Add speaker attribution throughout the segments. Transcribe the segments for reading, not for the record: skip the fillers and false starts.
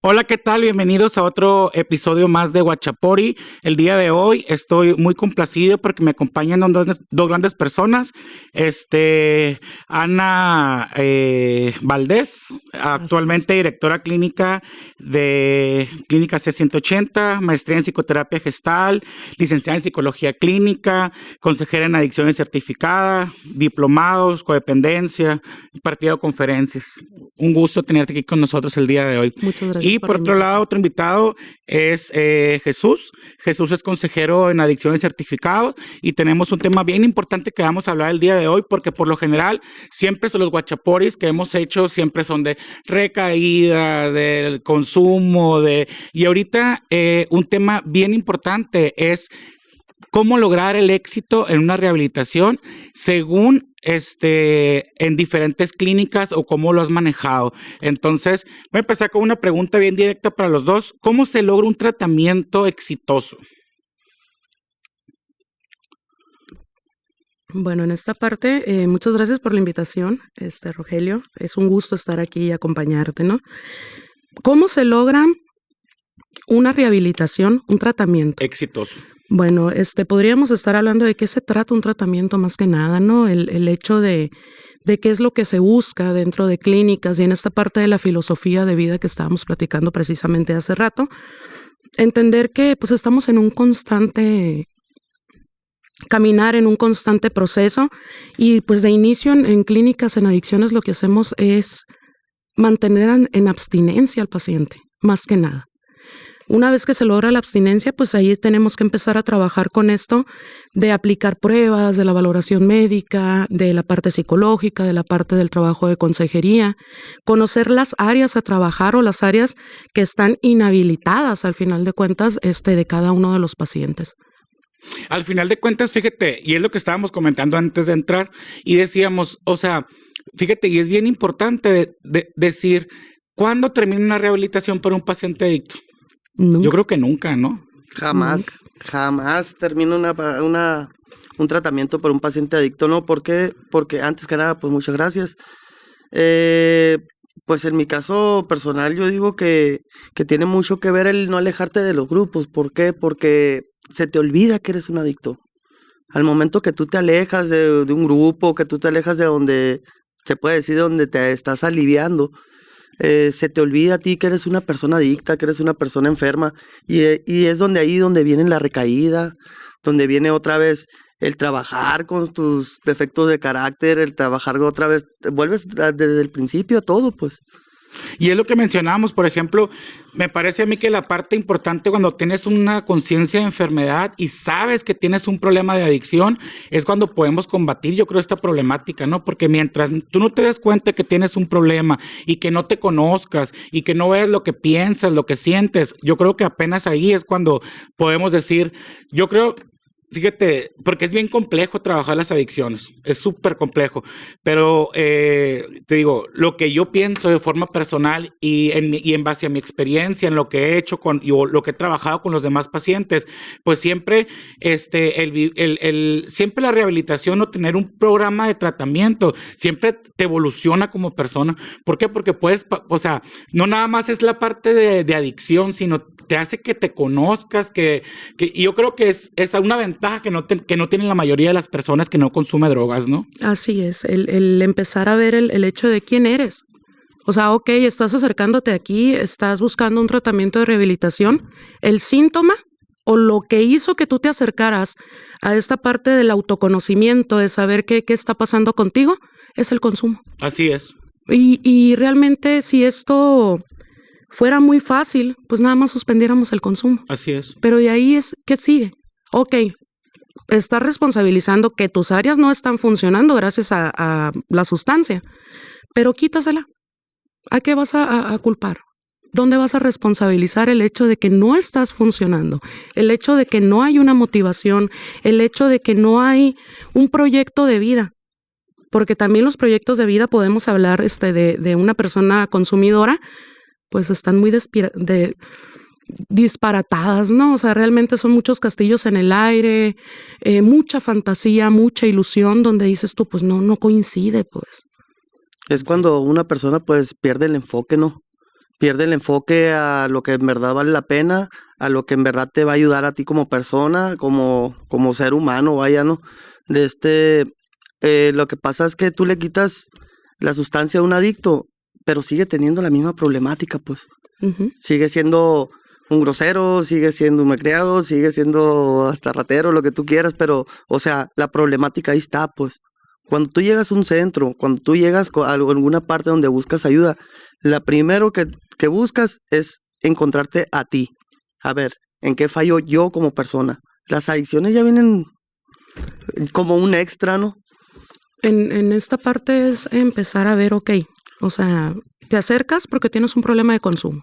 Speaker 1: Hola, ¿qué tal? Bienvenidos a otro episodio más de Guachapori. El día de hoy estoy muy complacido porque me acompañan dos grandes personas. Ana Valdés, actualmente directora clínica de Clínica C180, maestría en psicoterapia gestal, licenciada en psicología clínica, consejera en adicciones certificada, diplomados, codependencia, impartido conferencias. Un gusto tenerte aquí con nosotros el día de hoy.
Speaker 2: Muchas gracias.
Speaker 1: Y por otro lado, otro invitado es Jesús. Jesús es consejero en adicciones certificado y tenemos un tema bien importante que vamos a hablar el día de hoy porque por lo general siempre son los guachaporis que hemos hecho, siempre son de recaída, del consumo, y ahorita un tema bien importante es cómo lograr el éxito en una rehabilitación según en diferentes clínicas o cómo lo has manejado. Entonces, voy a empezar con una pregunta bien directa para los dos. ¿Cómo se logra un tratamiento exitoso?
Speaker 2: Bueno, en esta parte, muchas gracias por la invitación, Rogelio. Es un gusto estar aquí y acompañarte, ¿no? ¿Cómo se logra una rehabilitación, un tratamiento
Speaker 1: Exitoso.
Speaker 2: Bueno, podríamos estar hablando de qué se trata un tratamiento más que nada, ¿no? El hecho de qué es lo que se busca dentro de clínicas y en esta parte de la filosofía de vida que estábamos platicando precisamente hace rato. Entender que pues estamos en un constante caminar, en un constante proceso y pues de inicio en clínicas en adicciones lo que hacemos es mantener en abstinencia al paciente, más que nada. Una vez que se logra la abstinencia, pues ahí tenemos que empezar a trabajar con esto de aplicar pruebas, de la valoración médica, de la parte psicológica, de la parte del trabajo de consejería, conocer las áreas a trabajar o las áreas que están inhabilitadas al final de cuentas de cada uno de los pacientes.
Speaker 1: Al final de cuentas, fíjate, y es lo que estábamos comentando antes de entrar, y decíamos, o sea, fíjate, y es bien importante decir, ¿cuándo termina una rehabilitación para un paciente adicto?
Speaker 2: Nunca.
Speaker 1: Yo creo que nunca, ¿no?
Speaker 3: Jamás termina un tratamiento por un paciente adicto, ¿no? ¿Por qué? Porque antes que nada, pues muchas gracias. Pues en mi caso personal yo digo que tiene mucho que ver el no alejarte de los grupos. ¿Por qué? Porque se te olvida que eres un adicto. Al momento que tú te alejas de un grupo, que tú te alejas de donde, se puede decir, donde te estás aliviando, se te olvida a ti que eres una persona adicta, que eres una persona enferma, y es donde viene la recaída, donde viene otra vez el trabajar con tus defectos de carácter, el trabajar otra vez, vuelves desde el principio a todo, pues.
Speaker 1: Y es lo que mencionábamos, por ejemplo, me parece a mí que la parte importante cuando tienes una conciencia de enfermedad y sabes que tienes un problema de adicción es cuando podemos combatir, yo creo, esta problemática, ¿no? Porque mientras tú no te des cuenta que tienes un problema y que no te conozcas y que no veas lo que piensas, lo que sientes, yo creo que apenas ahí es cuando podemos decir, yo creo... Fíjate, porque es bien complejo trabajar las adicciones, es súper complejo, pero te digo, lo que yo pienso de forma personal y en base a mi experiencia, en lo que he hecho lo que he trabajado con los demás pacientes, pues siempre, siempre la rehabilitación o tener un programa de tratamiento, siempre te evoluciona como persona. ¿Por qué? Porque puedes, o sea, no nada más es la parte de adicción, sino te hace que te conozcas, y yo creo que es una ventaja que no tienen la mayoría de las personas que no consumen drogas, ¿no?
Speaker 2: Así es, el empezar a ver el hecho de quién eres. O sea, ok, estás acercándote aquí, estás buscando un tratamiento de rehabilitación, el síntoma o lo que hizo que tú te acercaras a esta parte del autoconocimiento, de saber qué está pasando contigo, es el consumo.
Speaker 1: Así es.
Speaker 2: Y realmente si esto fuera muy fácil, pues nada más suspendiéramos el consumo.
Speaker 1: Así es.
Speaker 2: Pero de ahí es, ¿qué sigue? Ok, estás responsabilizando que tus áreas no están funcionando gracias a la sustancia, pero quítasela. ¿A qué vas a culpar? ¿Dónde vas a responsabilizar el hecho de que no estás funcionando? El hecho de que no hay una motivación, el hecho de que no hay un proyecto de vida. Porque también los proyectos de vida podemos hablar de una persona consumidora, pues están muy disparatadas, ¿no? O sea, realmente son muchos castillos en el aire, mucha fantasía, mucha ilusión, donde dices tú, pues no coincide, pues.
Speaker 3: Es cuando una persona pues pierde el enfoque, ¿no? pierde el enfoque a lo que en verdad vale la pena, a lo que en verdad te va a ayudar a ti como persona, como ser humano, vaya, ¿no? Lo que pasa es que tú le quitas la sustancia a un adicto, pero sigue teniendo la misma problemática, pues.
Speaker 2: Ujú.
Speaker 3: Sigue siendo un grosero, sigue siendo un malcriado, sigue siendo hasta ratero, lo que tú quieras, pero, o sea, la problemática ahí está, pues. Cuando tú llegas a un centro, cuando tú llegas a alguna parte donde buscas ayuda, la primero que buscas es encontrarte a ti. A ver, ¿en qué fallo yo como persona? Las adicciones ya vienen como un extra, ¿no?
Speaker 2: En esta parte es empezar a ver, ok, o sea, te acercas porque tienes un problema de consumo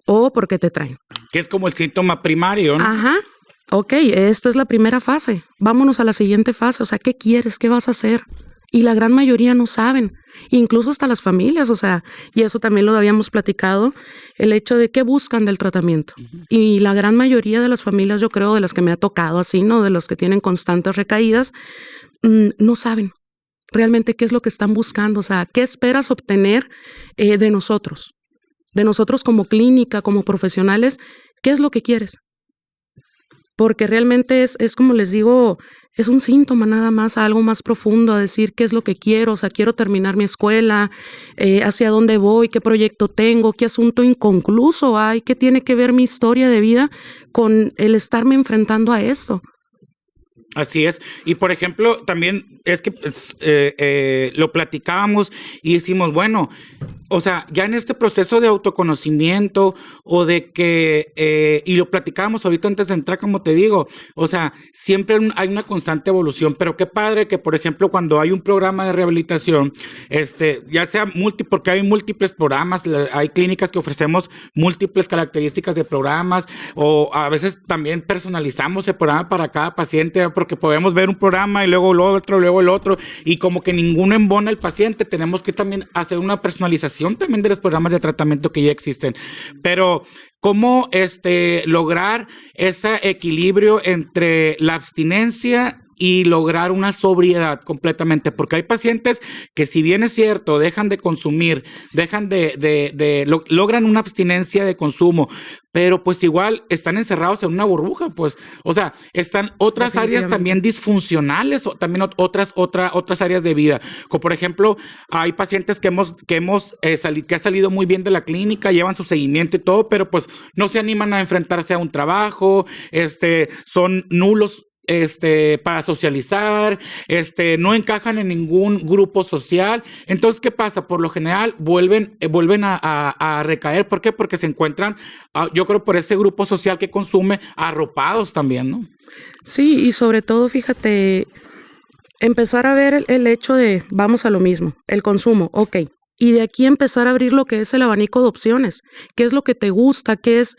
Speaker 2: o porque te traen.
Speaker 1: Que es como el síntoma primario, ¿no?
Speaker 2: Ajá, ok, esto es la primera fase. Vámonos a la siguiente fase. O sea, ¿qué quieres? ¿Qué vas a hacer? Y la gran mayoría no saben, incluso hasta las familias, o sea, y eso también lo habíamos platicado, el hecho de qué buscan del tratamiento. Y la gran mayoría de las familias, yo creo, de las que me ha tocado así, ¿no? De los que tienen constantes recaídas, no saben realmente qué es lo que están buscando, o sea, qué esperas obtener de nosotros como clínica, como profesionales, qué es lo que quieres. Porque realmente es como les digo, es un síntoma nada más, a algo más profundo, a decir qué es lo que quiero, o sea, quiero terminar mi escuela, hacia dónde voy, qué proyecto tengo, qué asunto inconcluso hay, qué tiene que ver mi historia de vida con el estarme enfrentando a esto.
Speaker 1: Así es. Y por ejemplo, también es que lo platicábamos y decimos, bueno, o sea, ya en este proceso de autoconocimiento o de que, y lo platicábamos ahorita antes de entrar, como te digo, o sea, siempre hay una constante evolución, pero qué padre que, por ejemplo, cuando hay un programa de rehabilitación, ya sea porque hay múltiples programas, hay clínicas que ofrecemos múltiples características de programas, o a veces también personalizamos el programa para cada paciente, porque podemos ver un programa y luego el otro, y como que ninguno embona al paciente, tenemos que también hacer una personalización también de los programas de tratamiento que ya existen. Pero ¿cómo lograr ese equilibrio entre la abstinencia y lograr una sobriedad completamente? Porque hay pacientes que, si bien es cierto, dejan de consumir, logran una abstinencia de consumo, pero pues igual están encerrados en una burbuja, pues, o sea, están otras áreas también disfuncionales, o también otras áreas de vida, como por ejemplo, hay pacientes que ha salido muy bien de la clínica, llevan su seguimiento y todo, pero pues no se animan a enfrentarse a un trabajo, son nulos para socializar, no encajan en ningún grupo social. Entonces, ¿qué pasa? Por lo general vuelven a recaer. ¿Por qué? Porque se encuentran, yo creo, por ese grupo social que consume, arropados también, ¿no?
Speaker 2: Sí, y sobre todo, fíjate, empezar a ver el hecho de, vamos a lo mismo, el consumo, ok. Y de aquí empezar a abrir lo que es el abanico de opciones. ¿Qué es lo que te gusta? ¿Qué es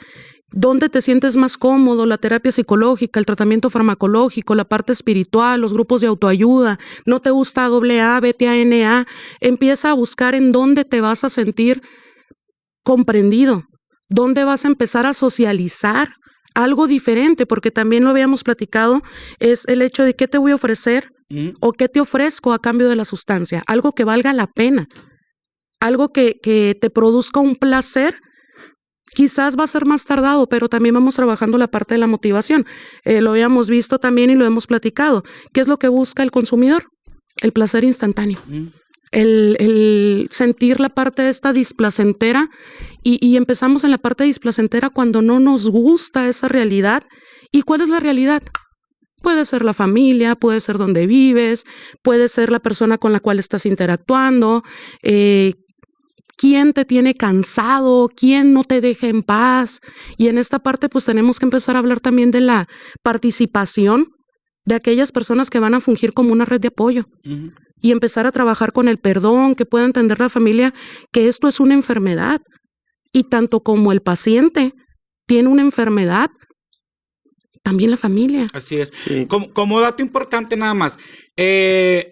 Speaker 2: dónde te sientes más cómodo? La terapia psicológica, el tratamiento farmacológico, la parte espiritual, los grupos de autoayuda. ¿No te gusta AA, vete a NA? Empieza a buscar en dónde te vas a sentir comprendido, dónde vas a empezar a socializar algo diferente, porque también lo habíamos platicado, es el hecho de qué te voy a ofrecer o qué te ofrezco a cambio de la sustancia, algo que valga la pena, algo que te produzca un placer. Quizás va a ser más tardado, pero también vamos trabajando la parte de la motivación. Lo habíamos visto también y lo hemos platicado. ¿Qué es lo que busca el consumidor? El placer instantáneo. El sentir la parte de esta displacentera y empezamos en la parte displacentera cuando no nos gusta esa realidad. ¿Y cuál es la realidad? Puede ser la familia, puede ser donde vives, puede ser la persona con la cual estás interactuando, quién te tiene cansado, quién no te deja en paz. Y en esta parte pues tenemos que empezar a hablar también de la participación de aquellas personas que van a fungir como una red de apoyo y empezar a trabajar con el perdón, que pueda entender la familia que esto es una enfermedad y tanto como el paciente tiene una enfermedad, también la familia.
Speaker 1: Así es.
Speaker 3: Sí.
Speaker 1: Como dato importante nada más, el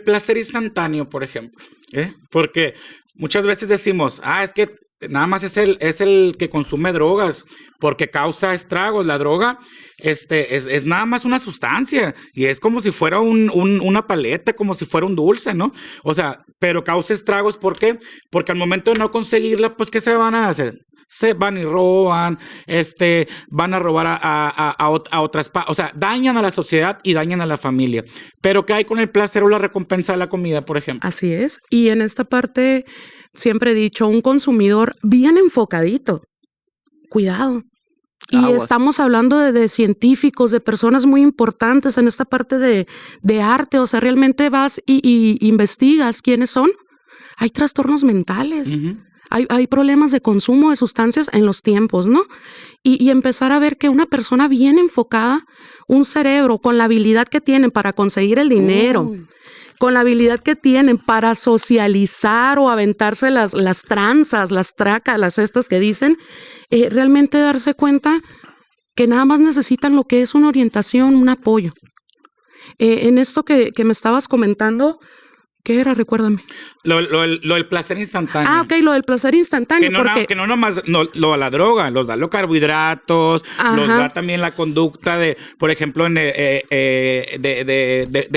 Speaker 1: placer instantáneo, por ejemplo, porque muchas veces decimos, es que nada más es el que consume drogas, porque causa estragos. La droga es nada más una sustancia y es como si fuera una paleta, como si fuera un dulce, ¿no? O sea, pero causa estragos, ¿por qué? Porque al momento de no conseguirla, pues, ¿qué se van a hacer? Se van y roban, van a robar a otras, o sea, dañan a la sociedad y dañan a la familia. Pero ¿qué hay con el placer o la recompensa de la comida, por ejemplo?
Speaker 2: Así es. Y en esta parte, siempre he dicho, un consumidor bien enfocadito, cuidado. Y
Speaker 3: Aguas.
Speaker 2: estamos hablando de científicos, de personas muy importantes en esta parte de arte. O sea, realmente vas y investigas quiénes son. Hay trastornos mentales.
Speaker 1: Uh-huh.
Speaker 2: Hay problemas de consumo de sustancias en los tiempos, ¿no? Y empezar a ver que una persona bien enfocada, un cerebro con la habilidad que tienen para conseguir el dinero, con la habilidad que tienen para socializar o aventarse las tranzas, las trácalas estas que dicen, realmente darse cuenta que nada más necesitan lo que es una orientación, un apoyo. En esto que me estabas comentando, ¿qué era? Recuérdame.
Speaker 1: Lo del placer instantáneo.
Speaker 2: Ok, lo del placer instantáneo.
Speaker 1: Que no nomás lo a la droga, los da los carbohidratos,
Speaker 2: Ajá.
Speaker 1: los da también la conducta de, por ejemplo, de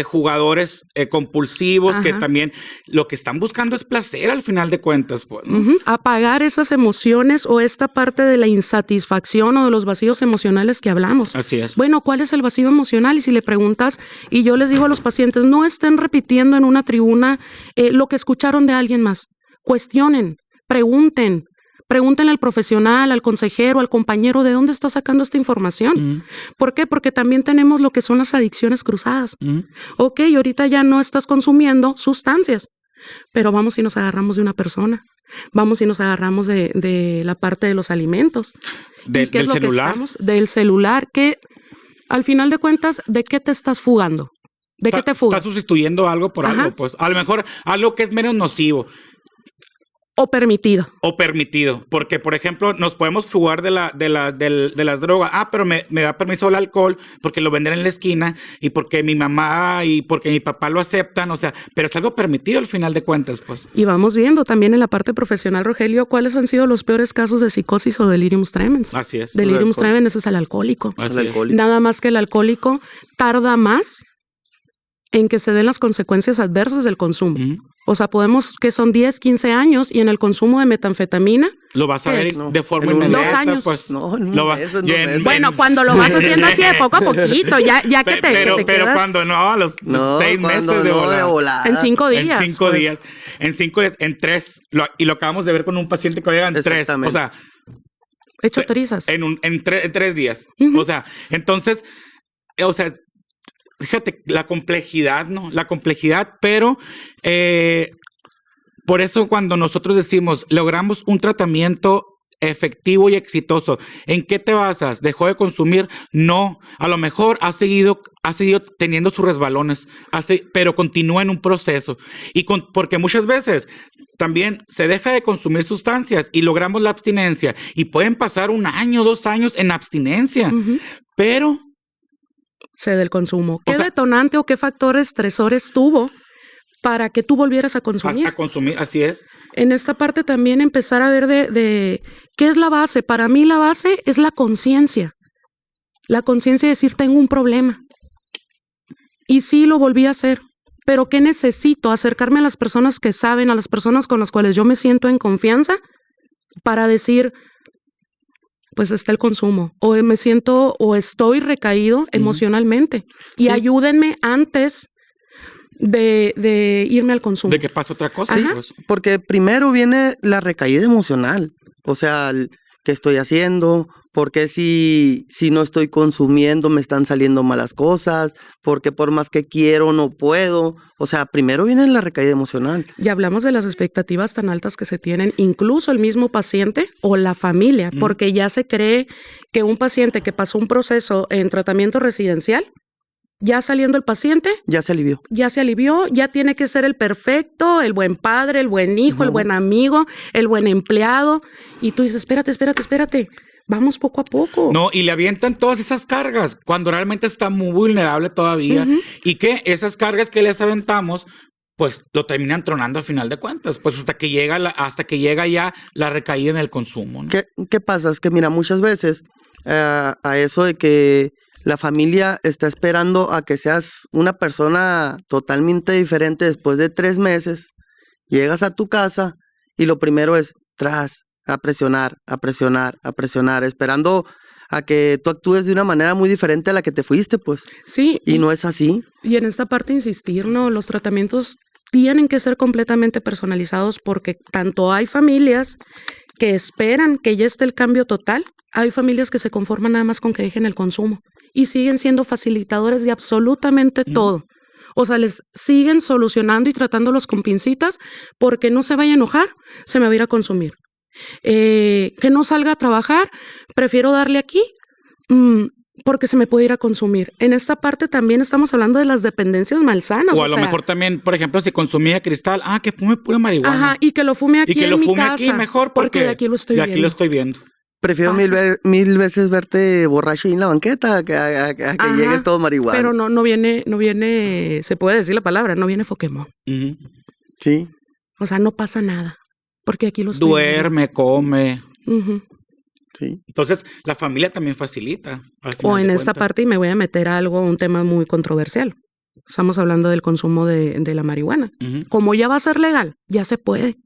Speaker 1: jugadores compulsivos. Ajá. Que también lo que están buscando es placer al final de cuentas. Pues, ¿no?
Speaker 2: Uh-huh. Apagar esas emociones o esta parte de la insatisfacción o de los vacíos emocionales que hablamos.
Speaker 1: Así es.
Speaker 2: Bueno, ¿cuál es el vacío emocional? Y si le preguntas, y yo les digo a los pacientes, no estén repitiendo en una tribuna lo que escucharon de alguien más. Cuestionen, pregúntenle al profesional, al consejero, al compañero, ¿de dónde está sacando esta información? ¿Por qué? Porque también tenemos lo que son las adicciones cruzadas. Ok, ahorita ya no estás consumiendo sustancias, pero vamos y nos agarramos de una persona. Vamos y nos agarramos de la parte de los alimentos.
Speaker 1: Del celular.
Speaker 2: Del celular, que al final de cuentas, ¿de qué te estás fugando? ¿De qué te fugas?
Speaker 1: Estás sustituyendo algo por algo, pues. A lo mejor algo que es menos nocivo.
Speaker 2: O permitido.
Speaker 1: Porque, por ejemplo, nos podemos fugar de las drogas. Pero me da permiso el alcohol porque lo venden en la esquina y porque mi mamá y porque mi papá lo aceptan. O sea, pero es algo permitido al final de cuentas, pues.
Speaker 2: Y vamos viendo también en la parte profesional, Rogelio, cuáles han sido los peores casos de psicosis o delirium tremens.
Speaker 1: Así es.
Speaker 2: Delirium tremens es el alcohólico.
Speaker 1: Así es.
Speaker 2: Nada más que el alcohólico tarda más en que se den las consecuencias adversas del consumo. O sea, que son 10, 15 años y en el consumo de metanfetamina.
Speaker 1: Lo vas a ver de forma
Speaker 2: inmediata. 2 años.
Speaker 1: Pues,
Speaker 3: no,
Speaker 2: bueno, cuando lo vas haciendo así de poco a poquito, ya que te
Speaker 1: pero
Speaker 2: quedas.
Speaker 1: Cuando no, a los 6 meses de volada.
Speaker 2: En 5 días.
Speaker 1: En 5 días. En 5 días, en 3. Y lo acabamos de ver con un paciente que llega en 3. O sea,
Speaker 2: hecho trizas.
Speaker 1: En 3 días. O sea, entonces, fíjate, la complejidad, ¿no? La complejidad, pero por eso cuando nosotros decimos, logramos un tratamiento efectivo y exitoso, ¿en qué te basas? ¿Dejó de consumir? No, a lo mejor ha seguido teniendo sus resbalones, pero continúa en un proceso. Porque muchas veces también se deja de consumir sustancias y logramos la abstinencia y pueden pasar 1 año, 2 años en abstinencia, pero
Speaker 2: del consumo. ¿Qué detonante o qué factores estresores tuvo para que tú volvieras a consumir?
Speaker 1: A consumir, así es.
Speaker 2: En esta parte también empezar a ver de qué es la base. Para mí la base es la conciencia. La conciencia de decir, tengo un problema. Y sí, lo volví a hacer. Pero ¿qué necesito? Acercarme a las personas que saben, a las personas con las cuales yo me siento en confianza para decir, pues está el consumo, o me siento o estoy recaído emocionalmente y ayúdenme antes de irme al consumo.
Speaker 1: De que pase otra cosa.
Speaker 3: Sí, porque primero viene la recaída emocional, o sea, ¿qué estoy haciendo? ¿Por qué si no estoy consumiendo me están saliendo malas cosas? ¿Por qué por más que quiero no puedo? O sea, primero viene la recaída emocional.
Speaker 2: Y hablamos de las expectativas tan altas que se tienen, incluso el mismo paciente o la familia, porque ya se cree que un paciente que pasó un proceso en tratamiento residencial, ya saliendo el paciente,
Speaker 3: ya se alivió.
Speaker 2: Ya se alivió, ya tiene que ser el perfecto, el buen padre, el buen hijo, el buen amigo, el buen empleado. Y tú dices, espérate. Vamos poco a poco.
Speaker 1: No, y le avientan todas esas cargas cuando realmente está muy vulnerable todavía. Y que esas cargas que les aventamos, pues lo terminan tronando a final de cuentas, pues hasta que llega ya la recaída en el consumo, ¿no?
Speaker 3: ¿Qué pasa? Es que mira, muchas veces a eso de que la familia está esperando a que seas una persona totalmente diferente después de 3 meses, llegas a tu casa y lo primero es a presionar, esperando a que tú actúes de una manera muy diferente a la que te fuiste, pues.
Speaker 2: Sí.
Speaker 3: Y no es así.
Speaker 2: Y en esta parte insistir, ¿no? Los tratamientos tienen que ser completamente personalizados porque tanto hay familias que esperan que ya esté el cambio total, hay familias que se conforman nada más con que dejen el consumo y siguen siendo facilitadores de absolutamente todo. O sea, les siguen solucionando y tratándolos con pincitas porque no se vaya a enojar, se me va a ir a consumir. Que no salga a trabajar, prefiero darle aquí porque se me puede ir a consumir. En esta parte también estamos hablando de las dependencias malsanas.
Speaker 1: O a lo mejor también, por ejemplo, si consumía cristal, que fume pura marihuana.
Speaker 2: Ajá, y que lo fume aquí en mi casa.
Speaker 1: Aquí mejor porque
Speaker 2: de aquí lo estoy viendo.
Speaker 1: Aquí lo estoy viendo.
Speaker 3: Prefiero mil veces verte borracho ahí en la banqueta a que llegues todo marihuana.
Speaker 2: Pero no viene, se puede decir la palabra, no viene Pokémon.
Speaker 3: Sí.
Speaker 2: O sea, no pasa nada, porque aquí lo estoy
Speaker 1: Duerme,
Speaker 2: viendo.
Speaker 1: come.
Speaker 3: Sí.
Speaker 1: Entonces, la familia también facilita.
Speaker 2: O en esta parte, y me voy a meter a un tema muy controversial. Estamos hablando del consumo de la marihuana. Como ya va a ser legal, ya se puede.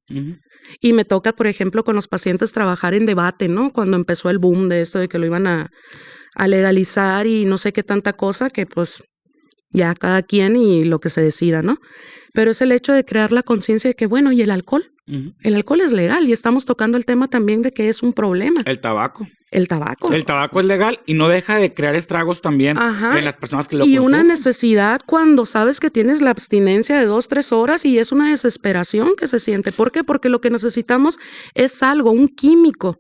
Speaker 2: Y me toca, por ejemplo, con los pacientes trabajar en debate, ¿no? Cuando empezó el boom de esto de que lo iban a legalizar y no sé qué tanta cosa, que pues ya cada quien y lo que se decida, ¿no? Pero es el hecho de crear la conciencia de que, bueno, ¿y el alcohol? El alcohol es legal y estamos tocando el tema también de que es un problema.
Speaker 1: El tabaco.
Speaker 2: El tabaco.
Speaker 1: El tabaco es legal y no deja de crear estragos también en las personas que lo consumen.
Speaker 2: Y una necesidad cuando sabes que tienes la abstinencia de 2-3 horas y es una desesperación que se siente. ¿Por qué? Porque lo que necesitamos es algo, un químico.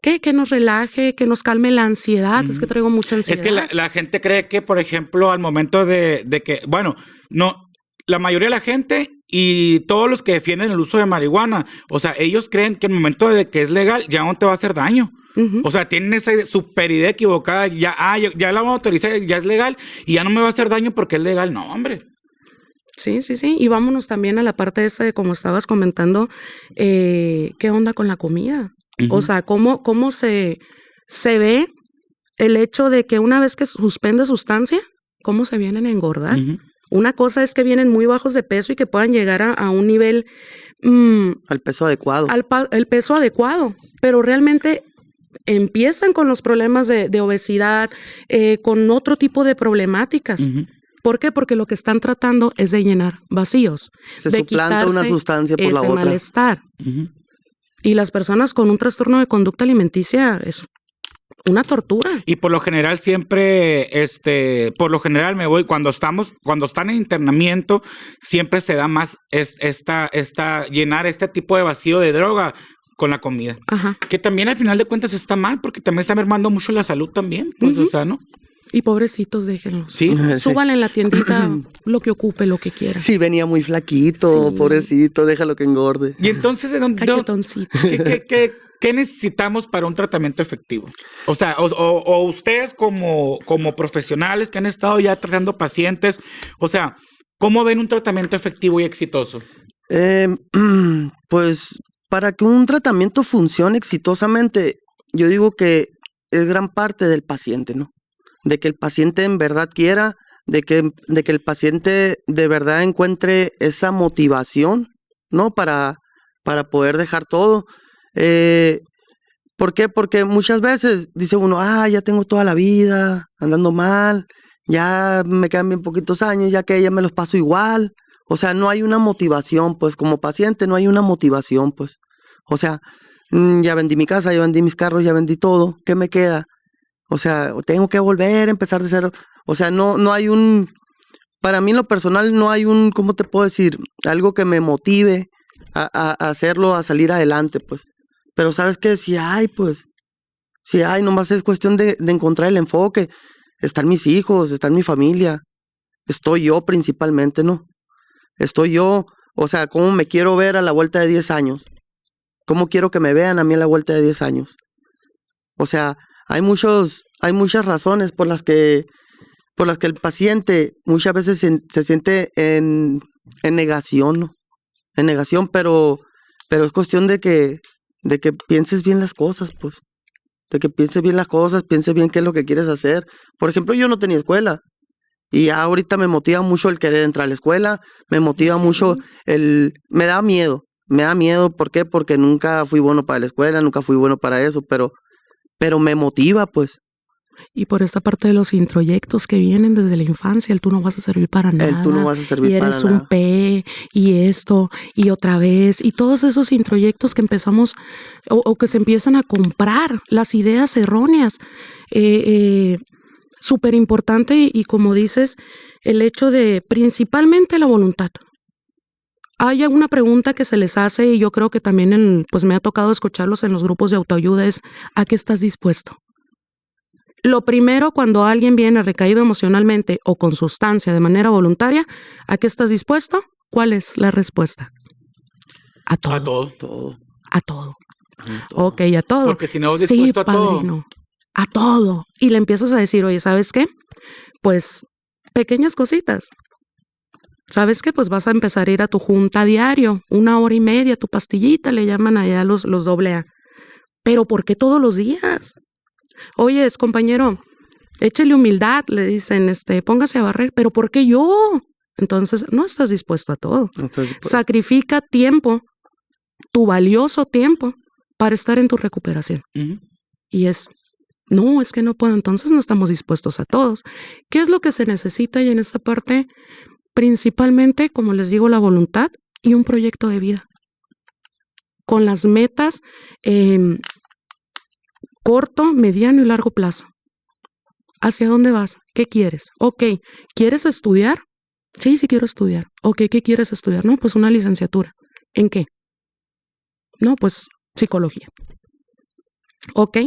Speaker 2: Que nos relaje, que nos calme la ansiedad. Es que traigo mucha ansiedad.
Speaker 1: Es que la gente cree que, por ejemplo, al momento de que, bueno, no, la mayoría de la gente y todos los que defienden el uso de marihuana, o sea, ellos creen que al momento de que es legal ya no te va a hacer daño. O sea, tienen esa super idea equivocada, ya la vamos a autorizar, ya es legal y ya no me va a hacer daño porque es legal. No, hombre.
Speaker 2: Sí. Y vámonos también a la parte esta de como estabas comentando, ¿qué onda con la comida? O sea, ¿cómo se ve el hecho de que una vez que suspende sustancia, cómo se vienen a engordar? Una cosa es que vienen muy bajos de peso y que puedan llegar a un nivel...
Speaker 3: al peso adecuado.
Speaker 2: El peso adecuado, pero realmente empiezan con los problemas de obesidad, con otro tipo de problemáticas. ¿Por qué? Porque lo que están tratando es de llenar vacíos.
Speaker 3: Se
Speaker 2: de
Speaker 3: suplanta una sustancia por la otra.
Speaker 2: Malestar. Y las personas con un trastorno de conducta alimenticia es una tortura.
Speaker 1: Y por lo general siempre, me voy, cuando están en internamiento, siempre se da más llenar este tipo de vacío de droga con la comida. Que también al final de cuentas está mal, porque también está mermando mucho la salud también, pues, o sea, ¿no?
Speaker 2: Y pobrecitos, déjenlos.
Speaker 1: Sí.
Speaker 2: Súbanle en la tiendita lo que ocupe, lo que quiera.
Speaker 3: Sí, venía muy flaquito, pobrecito, déjalo que engorde.
Speaker 1: Y entonces, ¿de dónde?
Speaker 2: Cachetoncito.
Speaker 1: ¿Qué necesitamos para un tratamiento efectivo? O sea, o ustedes como profesionales que han estado ya tratando pacientes, o sea, ¿cómo ven un tratamiento efectivo y exitoso?
Speaker 3: Pues para que un tratamiento funcione exitosamente, yo digo que es gran parte del paciente, ¿no? De que el paciente en verdad quiera, de que el paciente de verdad encuentre esa motivación, ¿no? Para poder dejar todo. ¿Por qué? Porque muchas veces dice uno, ya tengo toda la vida andando mal, ya me quedan bien poquitos años, ya que ya me los paso igual. O sea, no hay una motivación, pues como paciente no hay una motivación, pues. O sea, ya vendí mi casa, ya vendí mis carros, ya vendí todo, ¿qué me queda? O sea, tengo que volver a empezar de cero. O sea, no hay para mí en lo personal no hay ¿cómo te puedo decir? Algo que me motive a hacerlo, a salir adelante, pues. Pero ¿sabes qué? Si hay, nomás es cuestión de encontrar el enfoque. Están mis hijos, está mi familia. Estoy yo principalmente, ¿no? Estoy yo, o sea, ¿cómo me quiero ver a la vuelta de 10 años? ¿Cómo quiero que me vean a mí a la vuelta de 10 años? O sea, hay muchas razones por las que el paciente muchas veces se siente en en negación, ¿no? En negación, pero es cuestión de que pienses bien las cosas, pues. De que pienses bien las cosas, pienses bien qué es lo que quieres hacer. Por ejemplo, yo no tenía escuela. Y ya ahorita me motiva mucho el querer entrar a la escuela, me motiva mucho me da miedo, ¿por qué? Porque nunca fui bueno para la escuela, nunca fui bueno para eso, pero me motiva, pues.
Speaker 2: Y por esta parte de los introyectos que vienen desde la infancia, el tú no vas a servir para nada.
Speaker 3: El tú no vas a servir para nada.
Speaker 2: Y eres un P, y esto, y otra vez, y todos esos introyectos que empezamos, o que se empiezan a comprar, las ideas erróneas. Súper importante, y como dices, el hecho de principalmente la voluntad. Hay una pregunta que se les hace, y yo creo que también pues me ha tocado escucharlos en los grupos de autoayuda, es ¿a qué estás dispuesto? Lo primero, cuando alguien viene recaído emocionalmente o con sustancia de manera voluntaria, ¿a qué estás dispuesto? ¿Cuál es la respuesta? A todo.
Speaker 1: A todo.
Speaker 3: Todo.
Speaker 2: A todo. Ok, a todo.
Speaker 1: Porque si no, dispuesto a
Speaker 2: padrino, a todo. Y le empiezas a decir, oye, ¿sabes qué? Pues pequeñas cositas. ¿Sabes qué? Pues vas a empezar a ir a tu junta diario, 1 hora y media, tu pastillita, le llaman allá los AA. Pero ¿por qué todos los días? Oye, compañero, échele humildad, le dicen, póngase a barrer, pero ¿por qué yo? Entonces, no estás dispuesto a todo.
Speaker 3: No estás dispuesto.
Speaker 2: Sacrifica tiempo, tu valioso tiempo, para estar en tu recuperación.
Speaker 1: Uh-huh.
Speaker 2: Y es que no puedo, entonces no estamos dispuestos a todos. ¿Qué es lo que se necesita? Y en esta parte, principalmente, como les digo, la voluntad y un proyecto de vida. Con las metas corto, mediano y largo plazo. ¿Hacia dónde vas? ¿Qué quieres? Ok, ¿quieres estudiar? Sí quiero estudiar. Ok, ¿qué quieres estudiar? No, pues una licenciatura. ¿En qué? No, pues psicología. Ok,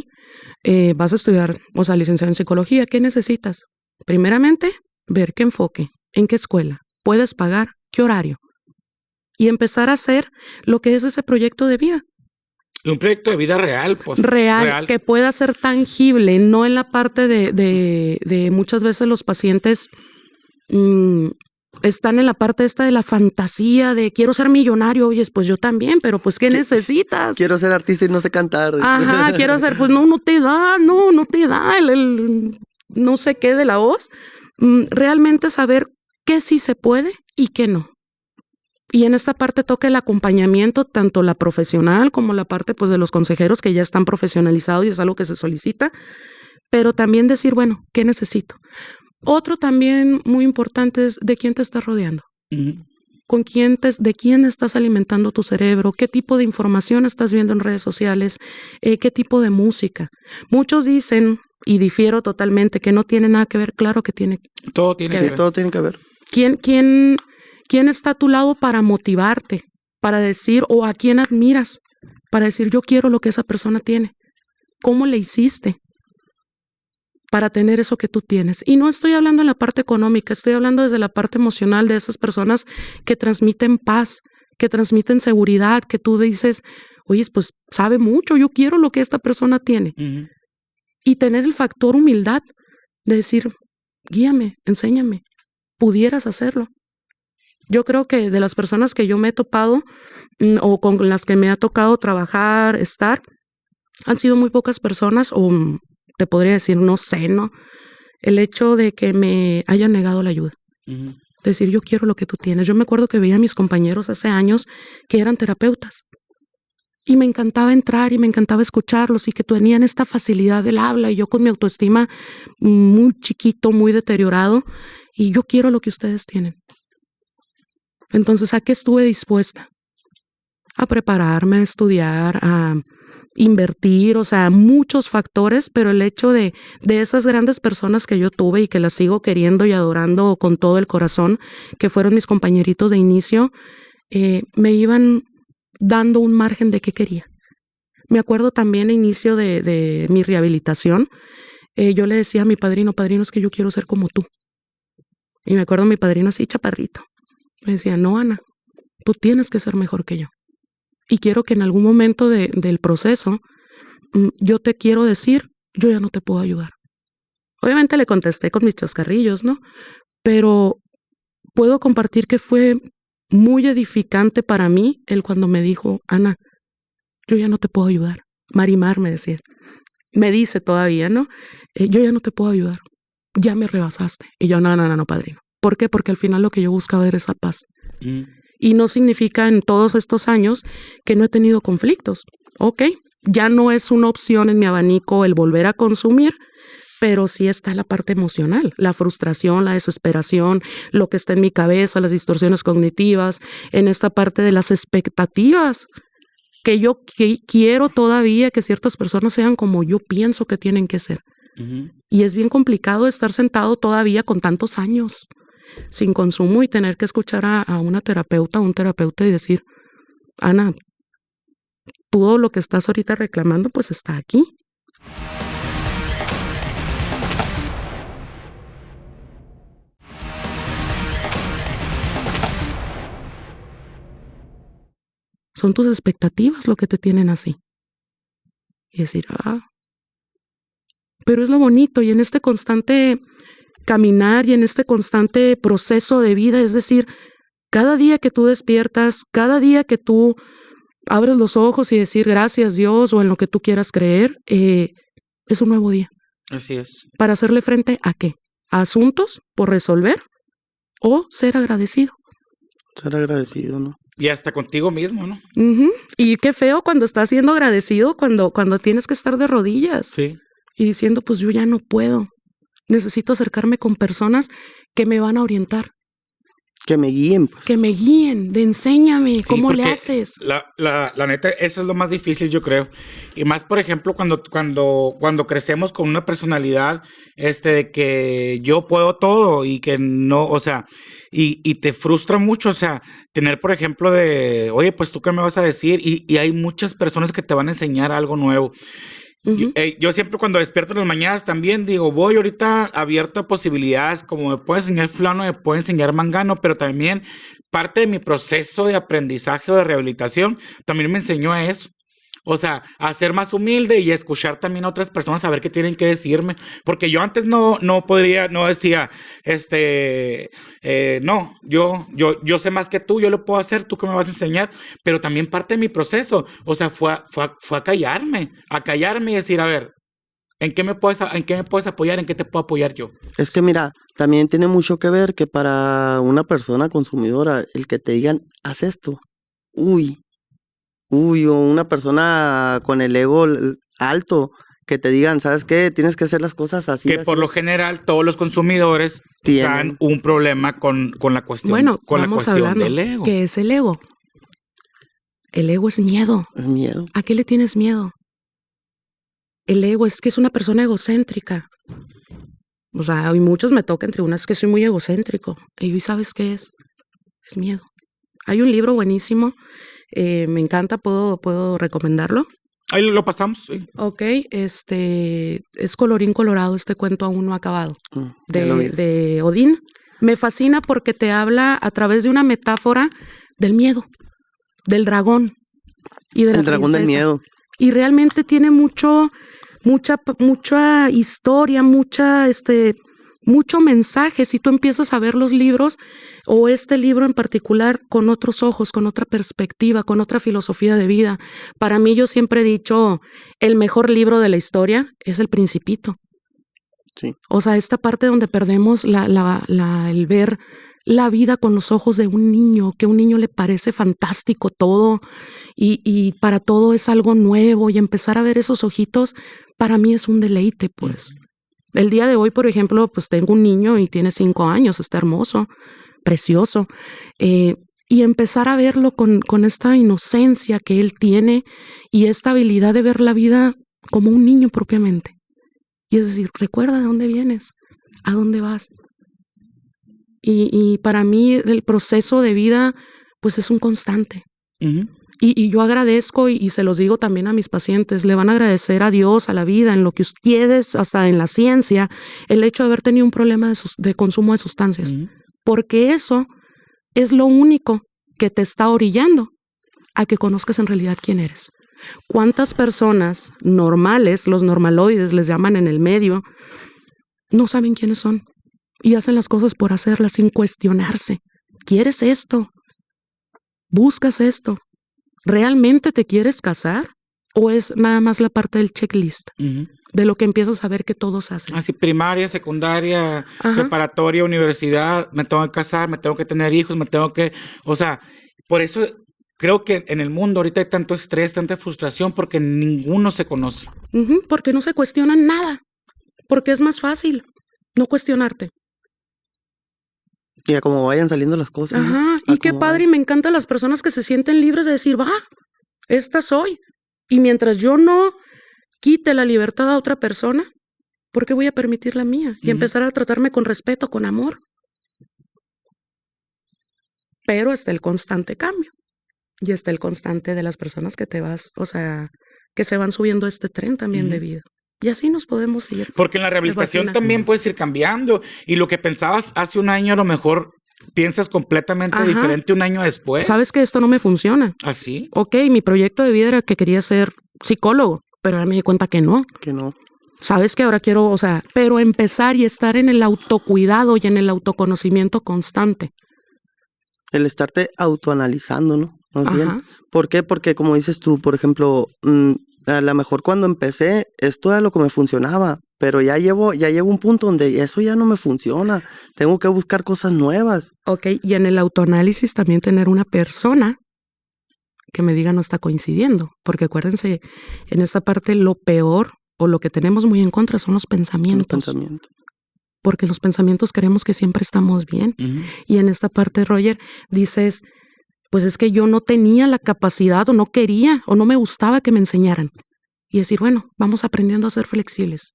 Speaker 2: vas a estudiar, licenciado en psicología. ¿Qué necesitas? Primeramente, ver qué enfoque, en qué escuela, puedes pagar, qué horario. Y empezar a hacer lo que es ese proyecto de vida.
Speaker 1: Y un proyecto de vida real, pues.
Speaker 2: Real, que pueda ser tangible, no en la parte de muchas veces los pacientes están en la parte esta de la fantasía de quiero ser millonario. Oye, pues yo también, pero pues ¿qué necesitas?
Speaker 3: Quiero ser artista y no sé cantar.
Speaker 2: Ajá, quiero ser, pues no te da el no sé qué de la voz. Realmente saber qué sí se puede y qué no. Y en esta parte toca el acompañamiento, tanto la profesional como la parte pues de los consejeros que ya están profesionalizados y es algo que se solicita, pero también decir, bueno, ¿qué necesito? Otro también muy importante es de quién te estás rodeando.
Speaker 1: Uh-huh.
Speaker 2: ¿De quién estás alimentando tu cerebro? ¿Qué tipo de información estás viendo en redes sociales? ¿Qué tipo de música? Muchos dicen, y difiero totalmente, que no tiene nada que ver. Claro que tiene.
Speaker 1: Todo tiene que ver.
Speaker 3: Todo tiene que ver.
Speaker 2: ¿Quién está a tu lado para motivarte? Para decir, o a quién admiras, para decir, yo quiero lo que esa persona tiene. ¿Cómo le hiciste para tener eso que tú tienes? Y no estoy hablando en la parte económica, estoy hablando desde la parte emocional de esas personas que transmiten paz, que transmiten seguridad, que tú dices, oye, pues sabe mucho, yo quiero lo que esta persona tiene.
Speaker 1: Uh-huh.
Speaker 2: Y tener el factor humildad de decir, guíame, enséñame, pudieras hacerlo. Yo creo que de las personas que yo me he topado o con las que me ha tocado trabajar, estar, han sido muy pocas personas, o te podría decir, no sé, ¿no? El hecho de que me hayan negado la ayuda.
Speaker 1: Uh-huh.
Speaker 2: Decir, yo quiero lo que tú tienes. Yo me acuerdo que veía a mis compañeros hace años que eran terapeutas. Y me encantaba entrar y me encantaba escucharlos y que tenían esta facilidad del habla y yo con mi autoestima muy chiquito, muy deteriorado. Y yo quiero lo que ustedes tienen. Entonces, ¿a qué estuve dispuesta? A prepararme, a estudiar, a invertir, muchos factores, pero el hecho de esas grandes personas que yo tuve y que las sigo queriendo y adorando con todo el corazón, que fueron mis compañeritos de inicio, me iban dando un margen de qué quería. Me acuerdo también al inicio de mi rehabilitación, yo le decía a mi padrino, es que yo quiero ser como tú. Y me acuerdo mi padrino así, chaparrito. Me decía, no, Ana, tú tienes que ser mejor que yo. Y quiero que en algún momento del proceso, yo te quiero decir, yo ya no te puedo ayudar. Obviamente le contesté con mis chascarrillos, ¿no? Pero puedo compartir que fue muy edificante para mí el cuando me dijo, Ana, yo ya no te puedo ayudar. Marimar me decía, me dice todavía, ¿no? Yo ya no te puedo ayudar, ya me rebasaste. Y yo, no, padrino. ¿Por qué? Porque al final lo que yo buscaba era esa paz. Y no significa en todos estos años que no he tenido conflictos. Ok, ya no es una opción en mi abanico el volver a consumir, pero sí está la parte emocional, la frustración, la desesperación, lo que está en mi cabeza, las distorsiones cognitivas, en esta parte de las expectativas, que yo quiero todavía que ciertas personas sean como yo pienso que tienen que ser. Y es bien complicado estar sentado todavía con tantos años sin consumo y tener que escuchar a una terapeuta o un terapeuta y decir, Ana, todo lo que estás ahorita reclamando pues está aquí. Son tus expectativas lo que te tienen así. Y decir, pero es lo bonito y en este constante caminar y en este constante proceso de vida, es decir, cada día que tú despiertas, cada día que tú abres los ojos y decir gracias Dios o en lo que tú quieras creer, es un nuevo día.
Speaker 1: Así es.
Speaker 2: Para hacerle frente ¿a qué? A asuntos por resolver o ser agradecido.
Speaker 3: Ser agradecido, ¿no?
Speaker 1: Y hasta contigo mismo, ¿no?
Speaker 2: Y qué feo cuando estás siendo agradecido, cuando tienes que estar de rodillas.
Speaker 1: Sí.
Speaker 2: Y diciendo, pues yo ya no puedo. Necesito acercarme con personas que me van a orientar.
Speaker 3: Que me guíen, pues.
Speaker 2: Que me guíen, enséñame,
Speaker 1: Sí,
Speaker 2: ¿cómo le
Speaker 1: porque
Speaker 2: haces?
Speaker 1: La neta, eso es lo más difícil, yo creo. Y más, por ejemplo, cuando crecemos con una personalidad de que yo puedo todo y que no, o sea, y te frustra mucho, o sea, tener, por ejemplo, oye, pues tú qué me vas a decir, y hay muchas personas que te van a enseñar algo nuevo. Yo siempre cuando despierto en las mañanas también digo, voy ahorita abierto a posibilidades, como me puede enseñar fulano, me puede enseñar mangano, pero también parte de mi proceso de aprendizaje o de rehabilitación también me enseñó a eso. O sea, a ser más humilde y a escuchar también a otras personas a ver qué tienen que decirme. Porque yo antes no decía, no, yo sé más que tú, yo lo puedo hacer, tú qué me vas a enseñar. Pero también parte de mi proceso, o sea, fue a callarme y decir, a ver, ¿en qué me puedes apoyar? ¿En qué te puedo apoyar yo?
Speaker 3: Es que mira, también tiene mucho que ver que para una persona consumidora, el que te digan, haz esto, o una persona con el ego alto, que te digan, ¿sabes qué? Tienes que hacer las cosas así.
Speaker 1: Que
Speaker 3: así.
Speaker 1: por lo general todos los consumidores tienen un problema con la cuestión,
Speaker 2: bueno,
Speaker 1: con la
Speaker 2: vamos
Speaker 1: cuestión
Speaker 2: hablando,
Speaker 1: del ego.
Speaker 2: ¿qué es el ego? El ego es miedo.
Speaker 3: Es miedo.
Speaker 2: ¿A qué le tienes miedo? El ego es que es una persona egocéntrica. O sea, hay muchos me tocan tribunas que soy muy egocéntrico. Y ¿sabes qué es? Es miedo. Hay un libro buenísimo, me encanta, puedo recomendarlo.
Speaker 1: Ahí lo pasamos, sí.
Speaker 2: Ok, es colorín colorado, este cuento aún no acabado, de Odín. Me fascina porque te habla a través de una metáfora del miedo, del dragón y de la princesa.
Speaker 3: El dragón del miedo.
Speaker 2: Y realmente tiene mucha historia, mucho mensaje. Si tú empiezas a ver los libros o este libro en particular con otros ojos, con otra perspectiva, con otra filosofía de vida. Para mí, yo siempre he dicho, el mejor libro de la historia es El Principito.
Speaker 3: Sí.
Speaker 2: O sea, esta parte donde perdemos el ver la vida con los ojos de un niño, que a un niño le parece fantástico todo y para todo es algo nuevo y empezar a ver esos ojitos, para mí es un deleite, pues. El día de hoy, por ejemplo, pues tengo un niño y tiene 5 años, está hermoso, precioso, y empezar a verlo con esta inocencia que él tiene y esta habilidad de ver la vida como un niño propiamente. Y es decir, recuerda de dónde vienes, a dónde vas. Y para mí el proceso de vida, pues es un constante. Y yo agradezco y se los digo también a mis pacientes, le van a agradecer a Dios, a la vida, en lo que ustedes, hasta en la ciencia, el hecho de haber tenido un problema de consumo de sustancias. Porque eso es lo único que te está orillando a que conozcas en realidad quién eres. ¿Cuántas personas normales, los normaloides les llaman en el medio, no saben quiénes son y hacen las cosas por hacerlas sin cuestionarse? ¿Quieres esto? ¿Buscas esto? ¿Realmente te quieres casar? ¿O es nada más la parte del checklist? De lo que empiezas a ver que todos hacen.
Speaker 1: Así, primaria, secundaria,
Speaker 2: Ajá.
Speaker 1: preparatoria, universidad, me tengo que casar, me tengo que tener hijos, o sea, por eso creo que en el mundo ahorita hay tanto estrés, tanta frustración, porque ninguno se conoce.
Speaker 2: Porque no se cuestionan nada. Porque es más fácil no cuestionarte.
Speaker 3: Y a como vayan saliendo las cosas. ¿no?
Speaker 2: Ajá, y qué padre, y me encantan las personas que se sienten libres de decir, va, esta soy. Y mientras yo no quite la libertad a otra persona, ¿por qué voy a permitir la mía? Y empezar a tratarme con respeto, con amor. Pero está el constante cambio. Y está el constante de las personas que te vas, o sea, que se van subiendo este tren también de vida. Y así nos podemos ir.
Speaker 1: Porque en la rehabilitación también puedes ir cambiando. Y lo que pensabas hace un año, a lo mejor piensas completamente diferente un año después.
Speaker 2: Sabes que esto no me funciona.
Speaker 1: ¿Así?
Speaker 2: Ok, mi proyecto de vida era que quería ser psicólogo, pero ahora me di cuenta que no.
Speaker 3: Que no.
Speaker 2: Sabes que ahora quiero, o sea, pero empezar y estar en el autocuidado y en el autoconocimiento constante.
Speaker 3: El estarte autoanalizando, ¿no? Más bien. ¿Por qué? Porque como dices tú, por ejemplo, a lo mejor cuando empecé, esto era lo que me funcionaba, pero ya llego a un punto donde eso ya no me funciona. Tengo que buscar cosas nuevas.
Speaker 2: Ok, y en el autoanálisis también tener una persona que me diga no está coincidiendo, porque acuérdense, en esta parte lo peor o lo que tenemos muy en contra son los pensamientos. Porque los pensamientos creemos que siempre estamos bien. Y en esta parte, Roger, dices, pues es que yo no tenía la capacidad o no quería o no me gustaba que me enseñaran. Y decir, bueno, vamos aprendiendo a ser flexibles,